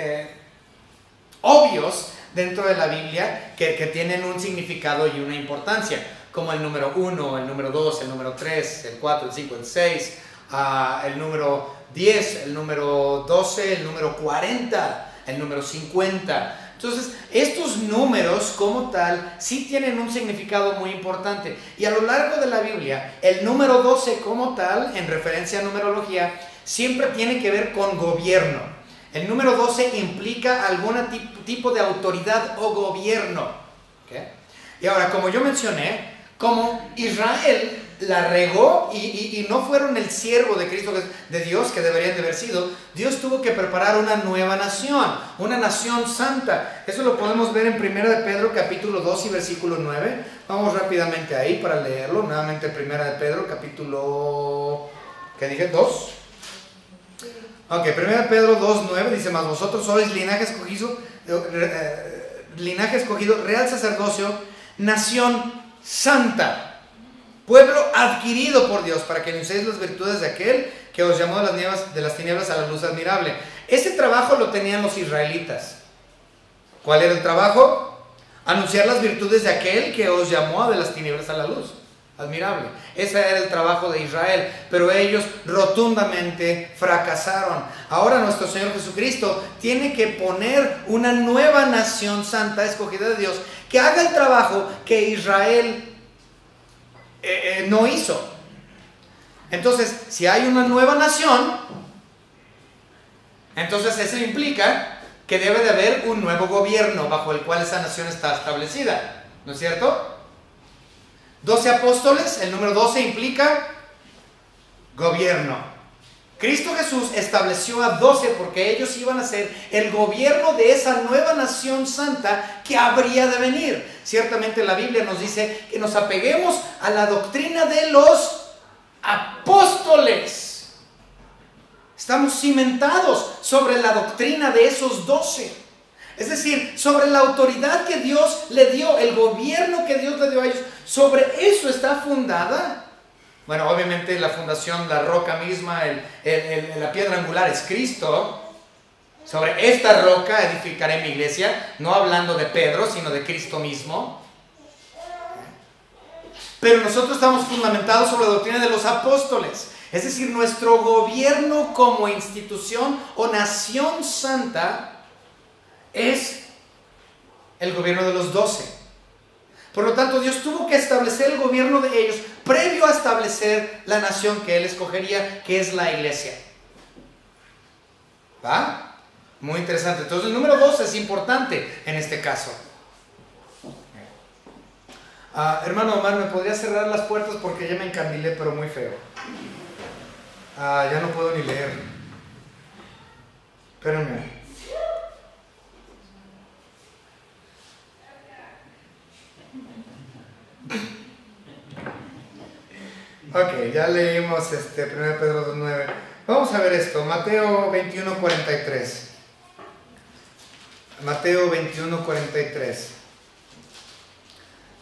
S1: obvios dentro de la Biblia, que tienen un significado y una importancia, como el número 1, el número 2, el número 3, el 4, el 5, el 6, el número 10, el número 12, el número 40, el número 50. Entonces, estos números como tal sí tienen un significado muy importante. Y a lo largo de la Biblia, el número 12 como tal, en referencia a numerología, siempre tiene que ver con gobierno. El número 12 implica algún tipo de autoridad o gobierno. ¿Okay? Y ahora, como yo mencioné, como Israel la regó y no fueron el siervo de Cristo, de Dios, que deberían de haber sido, Dios tuvo que preparar una nueva nación, una nación santa. Eso lo podemos ver en 1 de Pedro capítulo 2 y versículo 9. Vamos rápidamente ahí para leerlo. Nuevamente 1 de Pedro capítulo, ¿qué dije? 2. Ok, 1 de Pedro 2, 9 dice, mas vosotros sois linaje escogido, real sacerdocio, nación santa, pueblo adquirido por Dios, para que anunciéis las virtudes de aquel que os llamó de las tinieblas a la luz admirable. Ese trabajo lo tenían los israelitas. ¿Cuál era el trabajo? Anunciar las virtudes de aquel que os llamó de las tinieblas a la luz admirable. Ese era el trabajo de Israel, pero ellos rotundamente fracasaron. Ahora nuestro Señor Jesucristo tiene que poner una nueva nación santa, escogida de Dios, que haga el trabajo que Israel no hizo. Entonces, si hay una nueva nación, entonces eso implica que debe de haber un nuevo gobierno bajo el cual esa nación está establecida, ¿no es cierto? 12 apóstoles, el número 12 implica gobierno. Cristo Jesús estableció a 12 porque ellos iban a ser el gobierno de esa nueva nación santa que habría de venir. Ciertamente la Biblia nos dice que nos apeguemos a la doctrina de los apóstoles. Estamos cimentados sobre la doctrina de esos 12. Es decir, sobre la autoridad que Dios le dio, el gobierno que Dios le dio a ellos. Sobre eso está fundada. Bueno, obviamente la fundación, la roca misma, la piedra angular es Cristo. Sobre esta roca edificaré mi iglesia, no hablando de Pedro, sino de Cristo mismo. Pero nosotros estamos fundamentados sobre la doctrina de los apóstoles. Es decir, nuestro gobierno como institución o nación santa es el gobierno de los 12. Por lo tanto, Dios tuvo que establecer el gobierno de ellos previo a establecer la nación que Él escogería, que es la iglesia. ¿Va? Muy interesante. Entonces el número 12 es importante en este caso. Hermano Omar, ¿me podría cerrar las puertas? Porque ya me encandilé, pero muy feo. Ya no puedo ni leer. Espérenme. Ok, ya leímos 1 Pedro 2:9. Vamos a ver esto, Mateo 21:43. Mateo 21:43.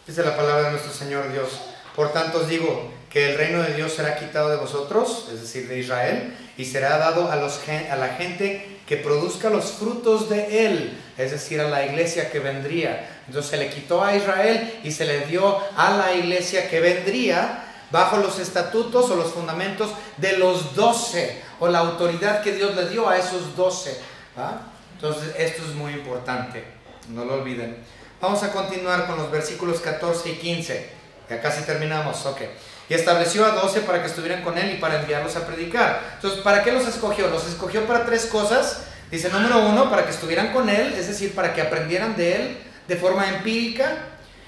S1: Dice la palabra de nuestro Señor Dios: por tanto os digo que el reino de Dios será quitado de vosotros, es decir, de Israel, y será dado a la gente que produzca los frutos de él, es decir, a la iglesia que vendría. Entonces se le quitó a Israel y se le dio a la iglesia que vendría bajo los estatutos o los fundamentos de los 12, o la autoridad que Dios le dio a esos 12. ¿Va? Entonces esto es muy importante, no lo olviden. Vamos a continuar con los versículos 14 y 15. Ya casi terminamos, ok. Y estableció a 12 para que estuvieran con él y para enviarlos a predicar. Entonces, ¿para qué los escogió? Los escogió para 3 cosas. Dice, número 1, para que estuvieran con él, es decir, para que aprendieran de él de forma empírica.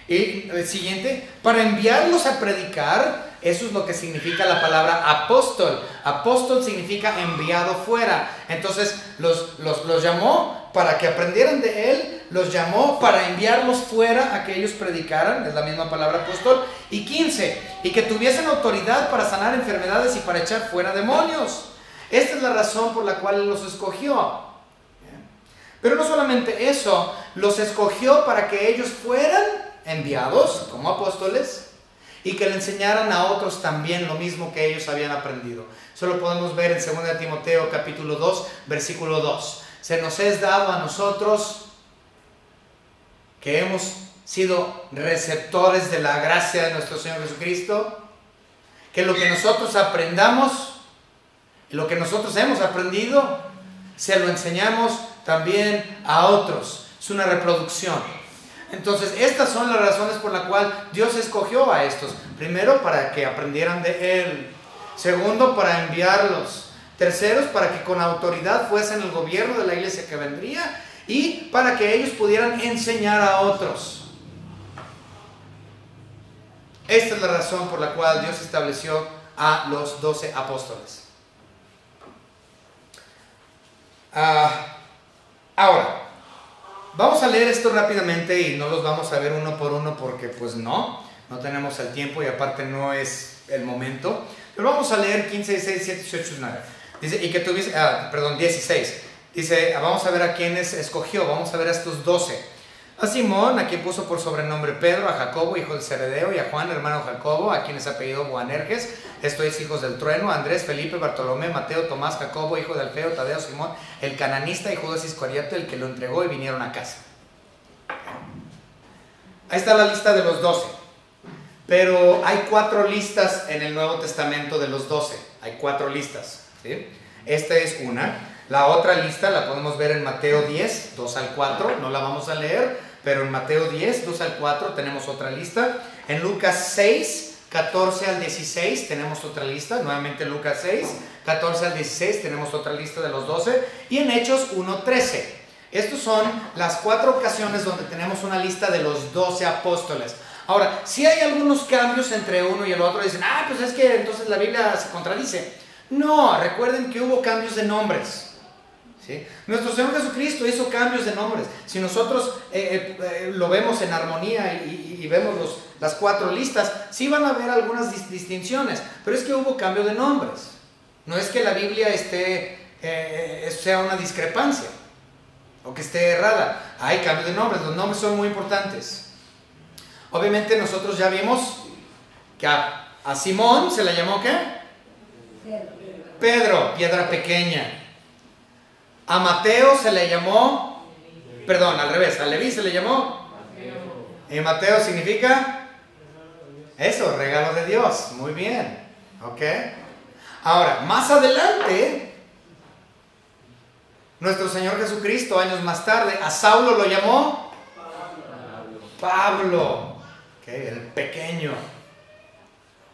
S1: Y el siguiente, para enviarlos a predicar. Eso es lo que significa la palabra apóstol. Apóstol significa enviado fuera. Entonces los llamó para que aprendieran de él, los llamó para enviarlos fuera a que ellos predicaran, es la misma palabra apóstol. Y 15, y que tuviesen autoridad para sanar enfermedades y para echar fuera demonios. Esta es la razón por la cual los escogió. Pero no solamente eso, los escogió para que ellos fueran enviados como apóstoles y que le enseñaran a otros también lo mismo que ellos habían aprendido. Eso lo podemos ver en 2 Timoteo capítulo 2, versículo 2. Se nos es dado a nosotros que hemos sido receptores de la gracia de nuestro Señor Jesucristo, que lo que nosotros aprendamos, lo que nosotros hemos aprendido, se lo enseñamos también a otros. Es una reproducción. Entonces, estas son las razones por las cuales Dios escogió a estos. Primero, para que aprendieran de Él. Segundo, para enviarlos. Terceros, para que con autoridad fuesen el gobierno de la iglesia que vendría. Y para que ellos pudieran enseñar a otros. Esta es la razón por la cual Dios estableció a los 12 apóstoles. Ahora, vamos a leer esto rápidamente y no los vamos a ver uno por uno porque pues no tenemos el tiempo y aparte no es el momento. Pero vamos a leer 15, 16, 17, 18, 19. Dice, y que tuviese, 16. Dice, vamos a ver a quiénes escogió, vamos a ver a estos 12. A Simón, a quien puso por sobrenombre Pedro, a Jacobo, hijo de Zebedeo, y a Juan, hermano de Jacobo, a quienes apellidó Boanerges, esto es, hijos del trueno, a Andrés, Felipe, Bartolomé, Mateo, Tomás, Jacobo, hijo de Alfeo, Tadeo, Simón, el cananista, y Judas Iscariote, el que lo entregó, y vinieron a casa. Ahí está la lista de los 12. Pero hay 4 listas en el Nuevo Testamento de los 12. Hay 4 listas, ¿sí? Esta es una. La otra lista la podemos ver en Mateo 10, 2 al 4. No la vamos a leer, pero en Mateo 10, 2 al 4 tenemos otra lista. En Lucas 6, 14 al 16 tenemos otra lista. Nuevamente Lucas 6, 14 al 16 tenemos otra lista de los 12. Y en Hechos 1, 13. Estas son las 4 ocasiones donde tenemos una lista de los 12 apóstoles. Ahora, si hay algunos cambios entre uno y el otro, dicen, pues es que entonces la Biblia se contradice. No, recuerden que hubo cambios de nombres. ¿Sí? Nuestro Señor Jesucristo hizo cambios de nombres. Si nosotros lo vemos en armonía y vemos las 4 listas, sí van a haber algunas distinciones, pero es que hubo cambio de nombres. No es que la Biblia sea una discrepancia o que esté errada. Hay cambio de nombres, los nombres son muy importantes. Obviamente nosotros ya vimos que a Simón se le llamó ¿qué? Pedro, piedra pequeña. A Mateo se le llamó, perdón, al revés, a Leví se le llamó y Mateo significa eso, regalo de Dios. Muy bien, ok. Ahora, más adelante, nuestro Señor Jesucristo, años más tarde, a Saulo lo llamó Pablo, okay, el pequeño.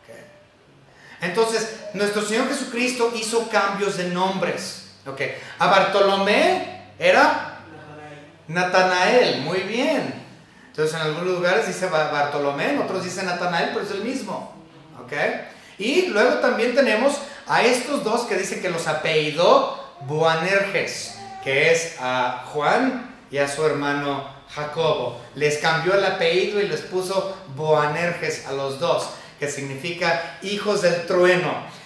S1: Okay. Entonces, nuestro Señor Jesucristo hizo cambios de nombres. Okay. A Bartolomé era Natanael, muy bien. Entonces en algunos lugares dice Bartolomé, en otros dice Natanael, pero es el mismo. Okay. Y luego también tenemos a estos dos que dicen que los apellidó Boanerges, que es a Juan y a su hermano Jacobo. Les cambió el apellido y les puso Boanerges a los dos, que significa hijos del trueno.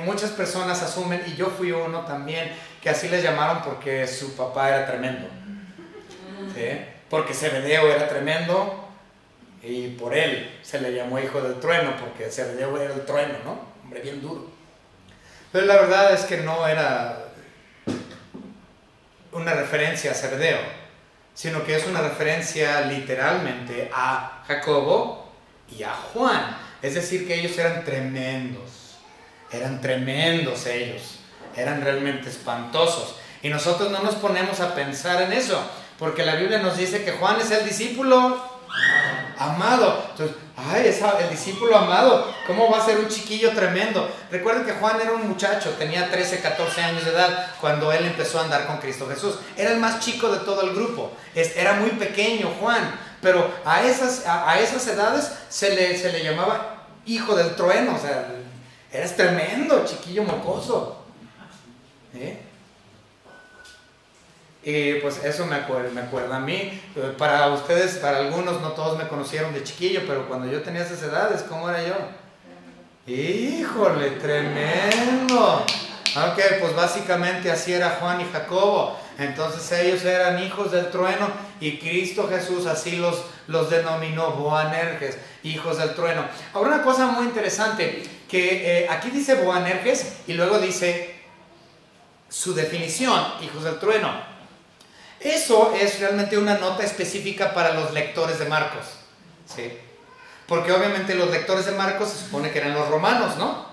S1: Muchas personas asumen, y yo fui uno también, que así les llamaron porque su papá era tremendo, ¿sí? Porque Zebedeo era tremendo y por él se le llamó hijo del trueno, porque Zebedeo era el trueno, ¿no? Hombre bien duro. Pero la verdad es que no era una referencia a Zebedeo, sino que es una referencia literalmente a Jacobo y a Juan. Es decir, que ellos eran tremendos. Eran tremendos ellos, eran realmente espantosos. Y nosotros no nos ponemos a pensar en eso, porque la Biblia nos dice que Juan es el discípulo amado. Entonces, ay, el discípulo amado, ¿cómo va a ser un chiquillo tremendo? Recuerden que Juan era un muchacho, tenía 13, 14 años de edad cuando él empezó a andar con Cristo Jesús. Era el más chico de todo el grupo, era muy pequeño Juan, pero a esas edades se le llamaba hijo del trueno, o sea, eres tremendo, chiquillo mocoso. Y pues eso me acuerda a mí. Para ustedes, para algunos, no todos me conocieron de chiquillo, pero cuando yo tenía esas edades, ¿cómo era yo? ¡Híjole, tremendo! Ok, pues básicamente así era Juan y Jacobo. Entonces ellos eran hijos del trueno y Cristo Jesús así los denominó, Boanerges, hijos del trueno. Ahora una cosa muy interesante, que aquí dice Boanerges y luego dice su definición, hijos del trueno. Eso es realmente una nota específica para los lectores de Marcos, ¿sí? Porque obviamente los lectores de Marcos se supone que eran los romanos, ¿no?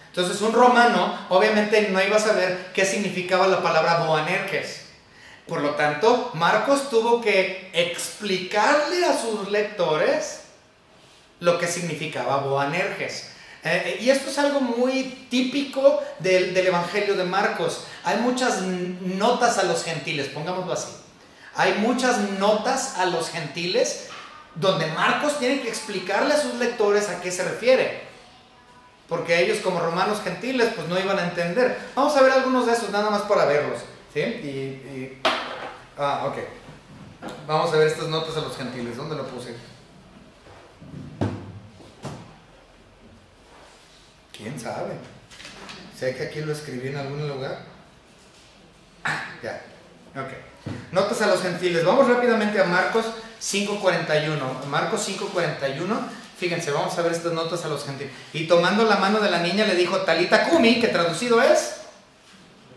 S1: Entonces un romano obviamente no iba a saber qué significaba la palabra Boanerges. Por lo tanto, Marcos tuvo que explicarle a sus lectores lo que significaba Boanerges. Y esto es algo muy típico del Evangelio de Marcos. Hay muchas notas a los gentiles, pongámoslo así. Hay muchas notas a los gentiles donde Marcos tiene que explicarle a sus lectores a qué se refiere. Porque ellos como romanos gentiles pues no iban a entender. Vamos a ver algunos de esos nada más para verlos, ¿sí? Ok. Vamos a ver estas notas a los gentiles. ¿Dónde lo puse? ¿Quién sabe? Sé que aquí lo escribí en algún lugar. Ya. Ok. Notas a los gentiles. Vamos rápidamente a Marcos 5:41. Marcos 5:41. Fíjense, vamos a ver estas notas a los gentiles. Y tomando la mano de la niña le dijo, Talita Cumi, que traducido es,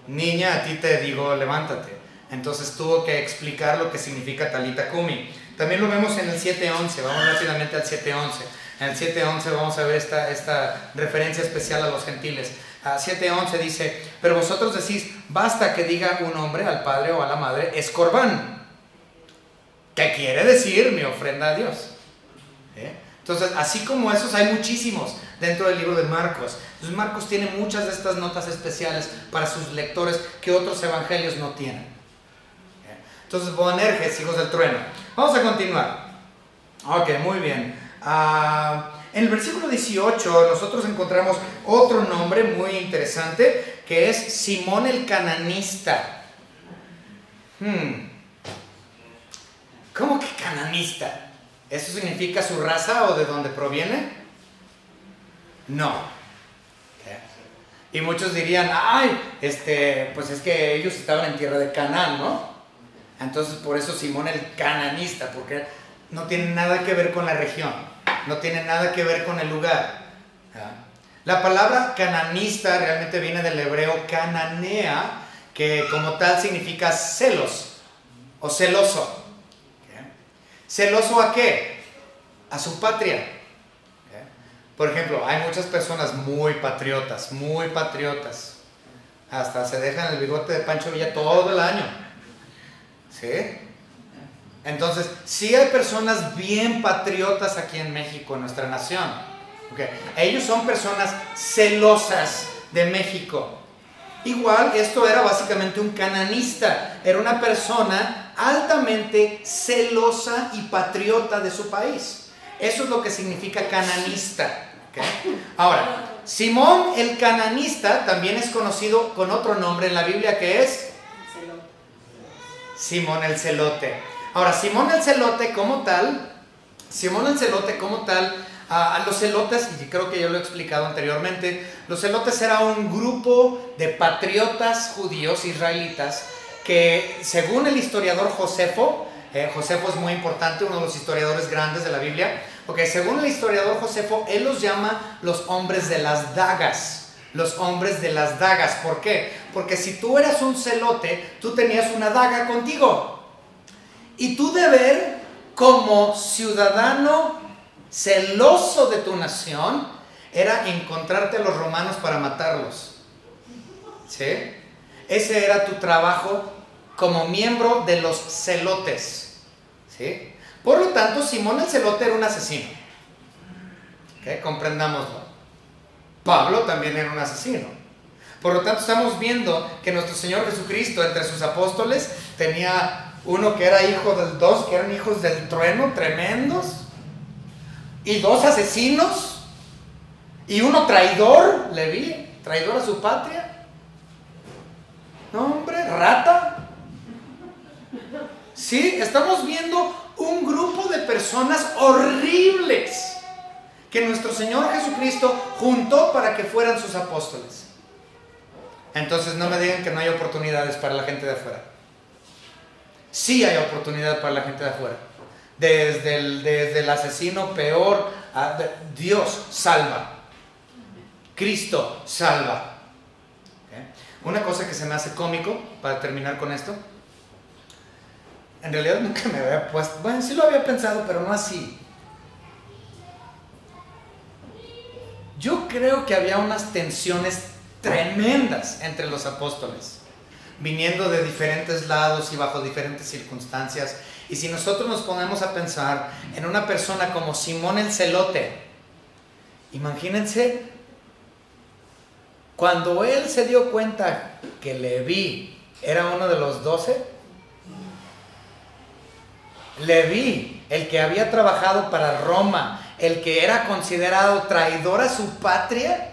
S1: niña, a ti te digo, levántate. Entonces tuvo que explicar lo que significa Talita Cumi. También lo vemos en el 7:11. Vamos rápidamente al 7:11. En el 7:11 vamos a ver esta referencia especial a los gentiles. 7:11 dice, pero vosotros decís, basta que diga un hombre al padre o a la madre, es corbán. ¿Qué quiere decir? Mi ofrenda a Dios. Entonces, así como esos, hay muchísimos dentro del libro de Marcos. Entonces, Marcos tiene muchas de estas notas especiales para sus lectores que otros evangelios no tienen. Entonces, Boanerges, hijos del trueno. Vamos a continuar. Ok, muy bien. En el versículo 18 nosotros encontramos otro nombre muy interesante que es Simón el cananista. ¿Cómo que cananista? ¿Eso significa su raza o de dónde proviene? No. Y muchos dirían, ay, pues es que ellos estaban en tierra de Canaán, ¿no? Entonces por eso Simón el cananista, porque no tiene nada que ver con la región, no tiene nada que ver con el lugar. La palabra cananista realmente viene del hebreo cananea, que como tal significa celos o celoso. ¿Celoso a qué? A su patria. Por ejemplo, hay muchas personas muy patriotas, hasta se dejan el bigote de Pancho Villa todo el año. ¿Sí? Entonces, sí hay personas bien patriotas aquí en México, en nuestra nación. Ellos son personas celosas de México. Igual, esto era básicamente un cananista. Era una persona altamente celosa y patriota de su país. Eso es lo que significa cananista. Ahora, Simón el cananista también es conocido con otro nombre en la Biblia que es Simón el celote. Ahora, Simón el celote como tal, a los celotes, y creo que yo lo he explicado anteriormente, los celotes era un grupo de patriotas judíos israelitas que, según el historiador Josefo, Josefo es muy importante, uno de los historiadores grandes de la Biblia, según el historiador Josefo, él los llama los hombres de las dagas. Los hombres de las dagas. ¿Por qué? Porque si tú eras un celote, tú tenías una daga contigo. Y tu deber como ciudadano celoso de tu nación era encontrarte a los romanos para matarlos. ¿Sí? Ese era tu trabajo como miembro de los celotes. ¿Sí? Por lo tanto, Simón el Celote era un asesino. ¿Okay? Comprendámoslo. Pablo también era un asesino. Por lo tanto, estamos viendo que nuestro Señor Jesucristo, entre sus apóstoles, tenía uno que era hijo del dos, que eran hijos del trueno, tremendos, y dos asesinos, y uno traidor, Leví, traidor a su patria. No, hombre, rata. Sí, estamos viendo un grupo de personas horribles que nuestro Señor Jesucristo juntó para que fueran sus apóstoles. Entonces no me digan que no hay oportunidades para la gente de afuera. Sí hay oportunidad para la gente de afuera. Desde el asesino peor, Dios salva. Cristo salva. ¿Okay? Una cosa que se me hace cómico, para terminar con esto, en realidad nunca me había puesto, bueno, sí lo había pensado, pero no así. Yo creo que había unas tensiones tremendas entre los apóstoles, viniendo de diferentes lados y bajo diferentes circunstancias. Y si nosotros nos ponemos a pensar en una persona como Simón el Celote, imagínense, cuando él se dio cuenta que Leví era uno de los 12, Leví, el que había trabajado para Roma, el que era considerado traidor a su patria,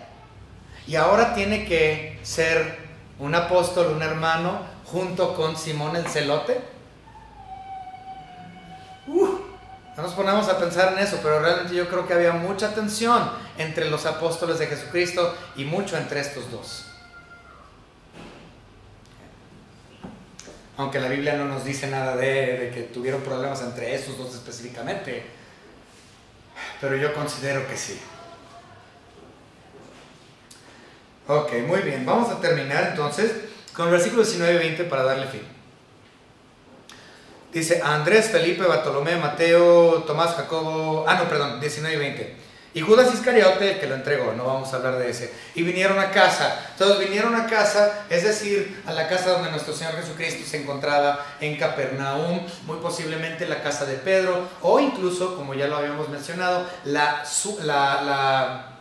S1: y ahora tiene que ser un apóstol, un hermano, junto con Simón el Celote. No nos ponemos a pensar en eso, pero realmente yo creo que había mucha tensión entre los apóstoles de Jesucristo y mucho entre estos dos. Aunque la Biblia no nos dice nada de que tuvieron problemas entre esos dos específicamente, pero yo considero que sí. Ok, muy bien, vamos a terminar entonces con el versículo 19 y 20 para darle fin. Dice: Andrés, Felipe, Bartolomé, Mateo, Tomás, Jacobo, 19 y 20. Y Judas Iscariote, que lo entregó, no vamos a hablar de ese. Y vinieron a casa. Todos vinieron a casa, es decir, a la casa donde nuestro Señor Jesucristo se encontraba en Capernaum, muy posiblemente la casa de Pedro, o incluso, como ya lo habíamos mencionado, la suegra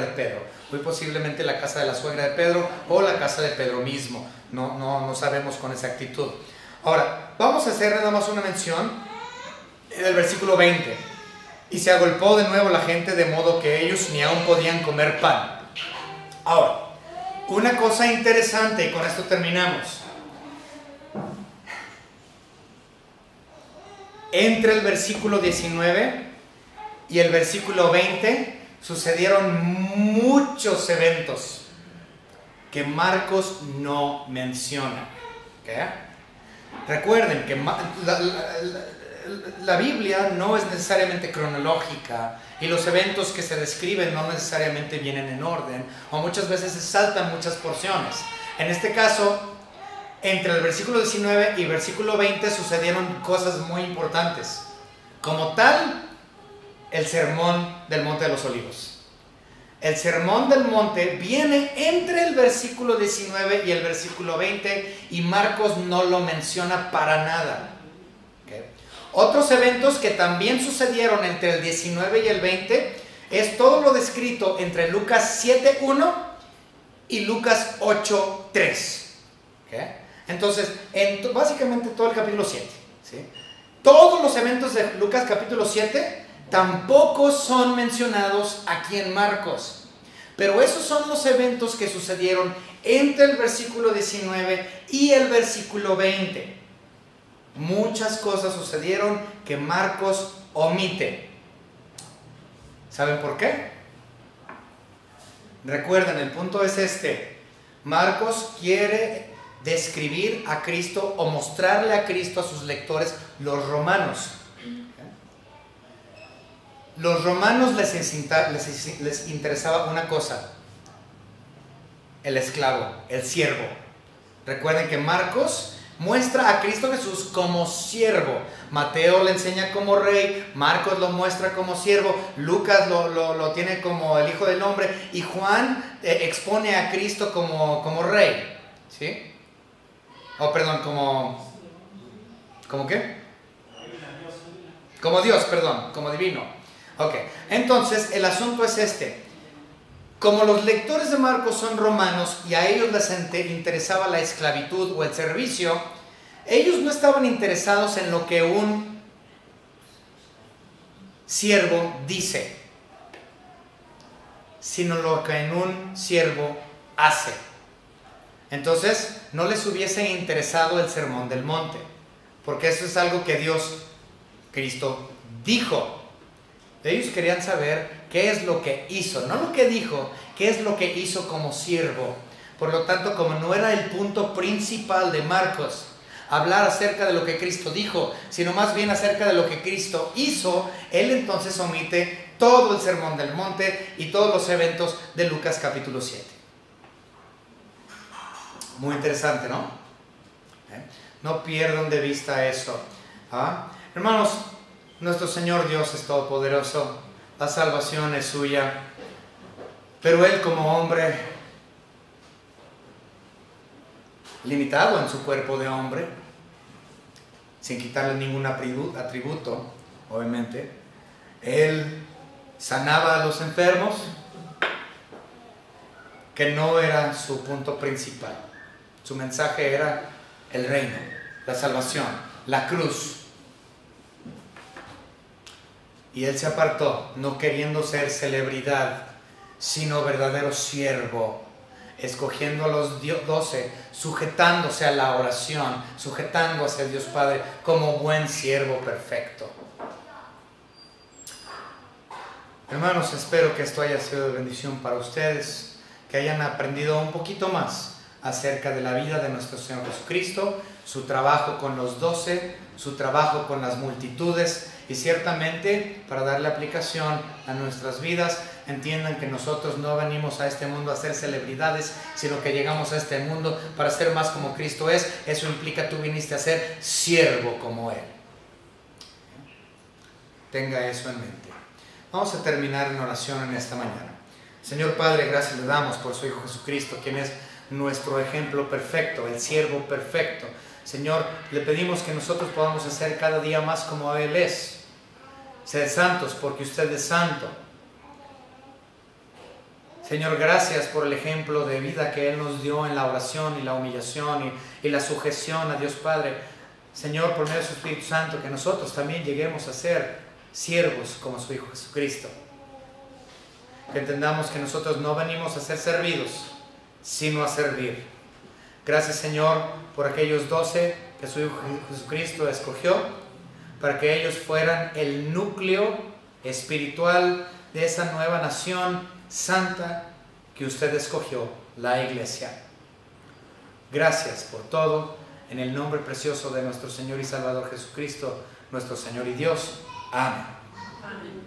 S1: de Pedro. Muy posiblemente la casa de la suegra de Pedro o la casa de Pedro mismo. No sabemos con exactitud. Ahora, vamos a hacer nada más una mención en el versículo 20. Y se agolpó de nuevo la gente de modo que ellos ni aún podían comer pan. Ahora, una cosa interesante, y con esto terminamos. Entre el versículo 19 y el versículo 20 sucedieron muchos eventos que Marcos no menciona. ¿Okay? Recuerden que la Biblia no es necesariamente cronológica y los eventos que se describen no necesariamente vienen en orden, o muchas veces se saltan muchas porciones. En este caso, entre el versículo 19 y el versículo 20 sucedieron cosas muy importantes. Como tal, el sermón del Monte de los Olivos. El sermón del monte viene entre el versículo 19 y el versículo 20 y Marcos no lo menciona para nada. ¿Okay? Otros eventos que también sucedieron entre el 19 y el 20 es todo lo descrito entre Lucas 7.1 y Lucas 8.3. ¿Okay? Entonces, básicamente todo el capítulo 7. ¿Sí? Todos los eventos de Lucas capítulo 7 tampoco son mencionados aquí en Marcos, pero esos son los eventos que sucedieron entre el versículo 19 y el versículo 20. Muchas cosas sucedieron que Marcos omite. ¿Saben por qué? Recuerden, el punto es este: Marcos quiere describir a Cristo o mostrarle a Cristo a sus lectores, los romanos. Los romanos les interesaba una cosa: el esclavo, el siervo. Recuerden que Marcos muestra a Cristo Jesús como siervo. Mateo le enseña como rey, Marcos lo muestra como siervo, Lucas lo tiene como el Hijo del Hombre, y Juan expone a Cristo como rey. ¿Sí? ¿Cómo qué? Como Dios, perdón, como divino. Ok, entonces el asunto es este. Como los lectores de Marcos son romanos y a ellos les interesaba la esclavitud o el servicio, ellos no estaban interesados en lo que un siervo dice, sino lo que en un siervo hace. Entonces, no les hubiese interesado el sermón del monte, porque eso es algo que Dios, Cristo, dijo. Ellos querían saber qué es lo que hizo, no lo que dijo, qué es lo que hizo como siervo. Por lo tanto, como no era el punto principal de Marcos hablar acerca de lo que Cristo dijo, sino más bien acerca de lo que Cristo hizo, él entonces omite todo el sermón del monte y todos los eventos de Lucas capítulo 7. Muy interesante, ¿no? No pierdan de vista eso. Hermanos, nuestro Señor Dios es todopoderoso, la salvación es suya, pero Él como hombre, limitado en su cuerpo de hombre, sin quitarle ningún atributo, obviamente, Él sanaba a los enfermos, que no era su punto principal. Su mensaje era el reino, la salvación, la cruz. Y Él se apartó, no queriendo ser celebridad, sino verdadero siervo, escogiendo a los 12, sujetándose a la oración, sujetándose a Dios Padre como buen siervo perfecto. Hermanos, espero que esto haya sido de bendición para ustedes, que hayan aprendido un poquito más acerca de la vida de nuestro Señor Jesucristo, su trabajo con los 12, su trabajo con las multitudes, y ciertamente para darle aplicación a nuestras vidas, entiendan que nosotros no venimos a este mundo a ser celebridades, sino que llegamos a este mundo para ser más como Cristo es. Eso implica tú viniste a ser siervo como Él. Tenga eso en mente. Vamos a terminar en oración en esta mañana. Señor Padre, gracias le damos por su Hijo Jesucristo, quien es nuestro ejemplo perfecto, el siervo perfecto. Señor, le pedimos que nosotros podamos hacer cada día más como Él es. Sed santos porque usted es santo. Señor, gracias por el ejemplo de vida que Él nos dio en la oración y la humillación y la sujeción a Dios Padre. Señor, por medio de su Espíritu Santo, que nosotros también lleguemos a ser siervos como su Hijo Jesucristo. Que entendamos que nosotros no venimos a ser servidos, sino a servir. Gracias, Señor, por aquellos 12 que su Hijo Jesucristo escogió, para que ellos fueran el núcleo espiritual de esa nueva nación santa que usted escogió, la Iglesia. Gracias por todo, en el nombre precioso de nuestro Señor y Salvador Jesucristo, nuestro Señor y Dios. Amén. Amén.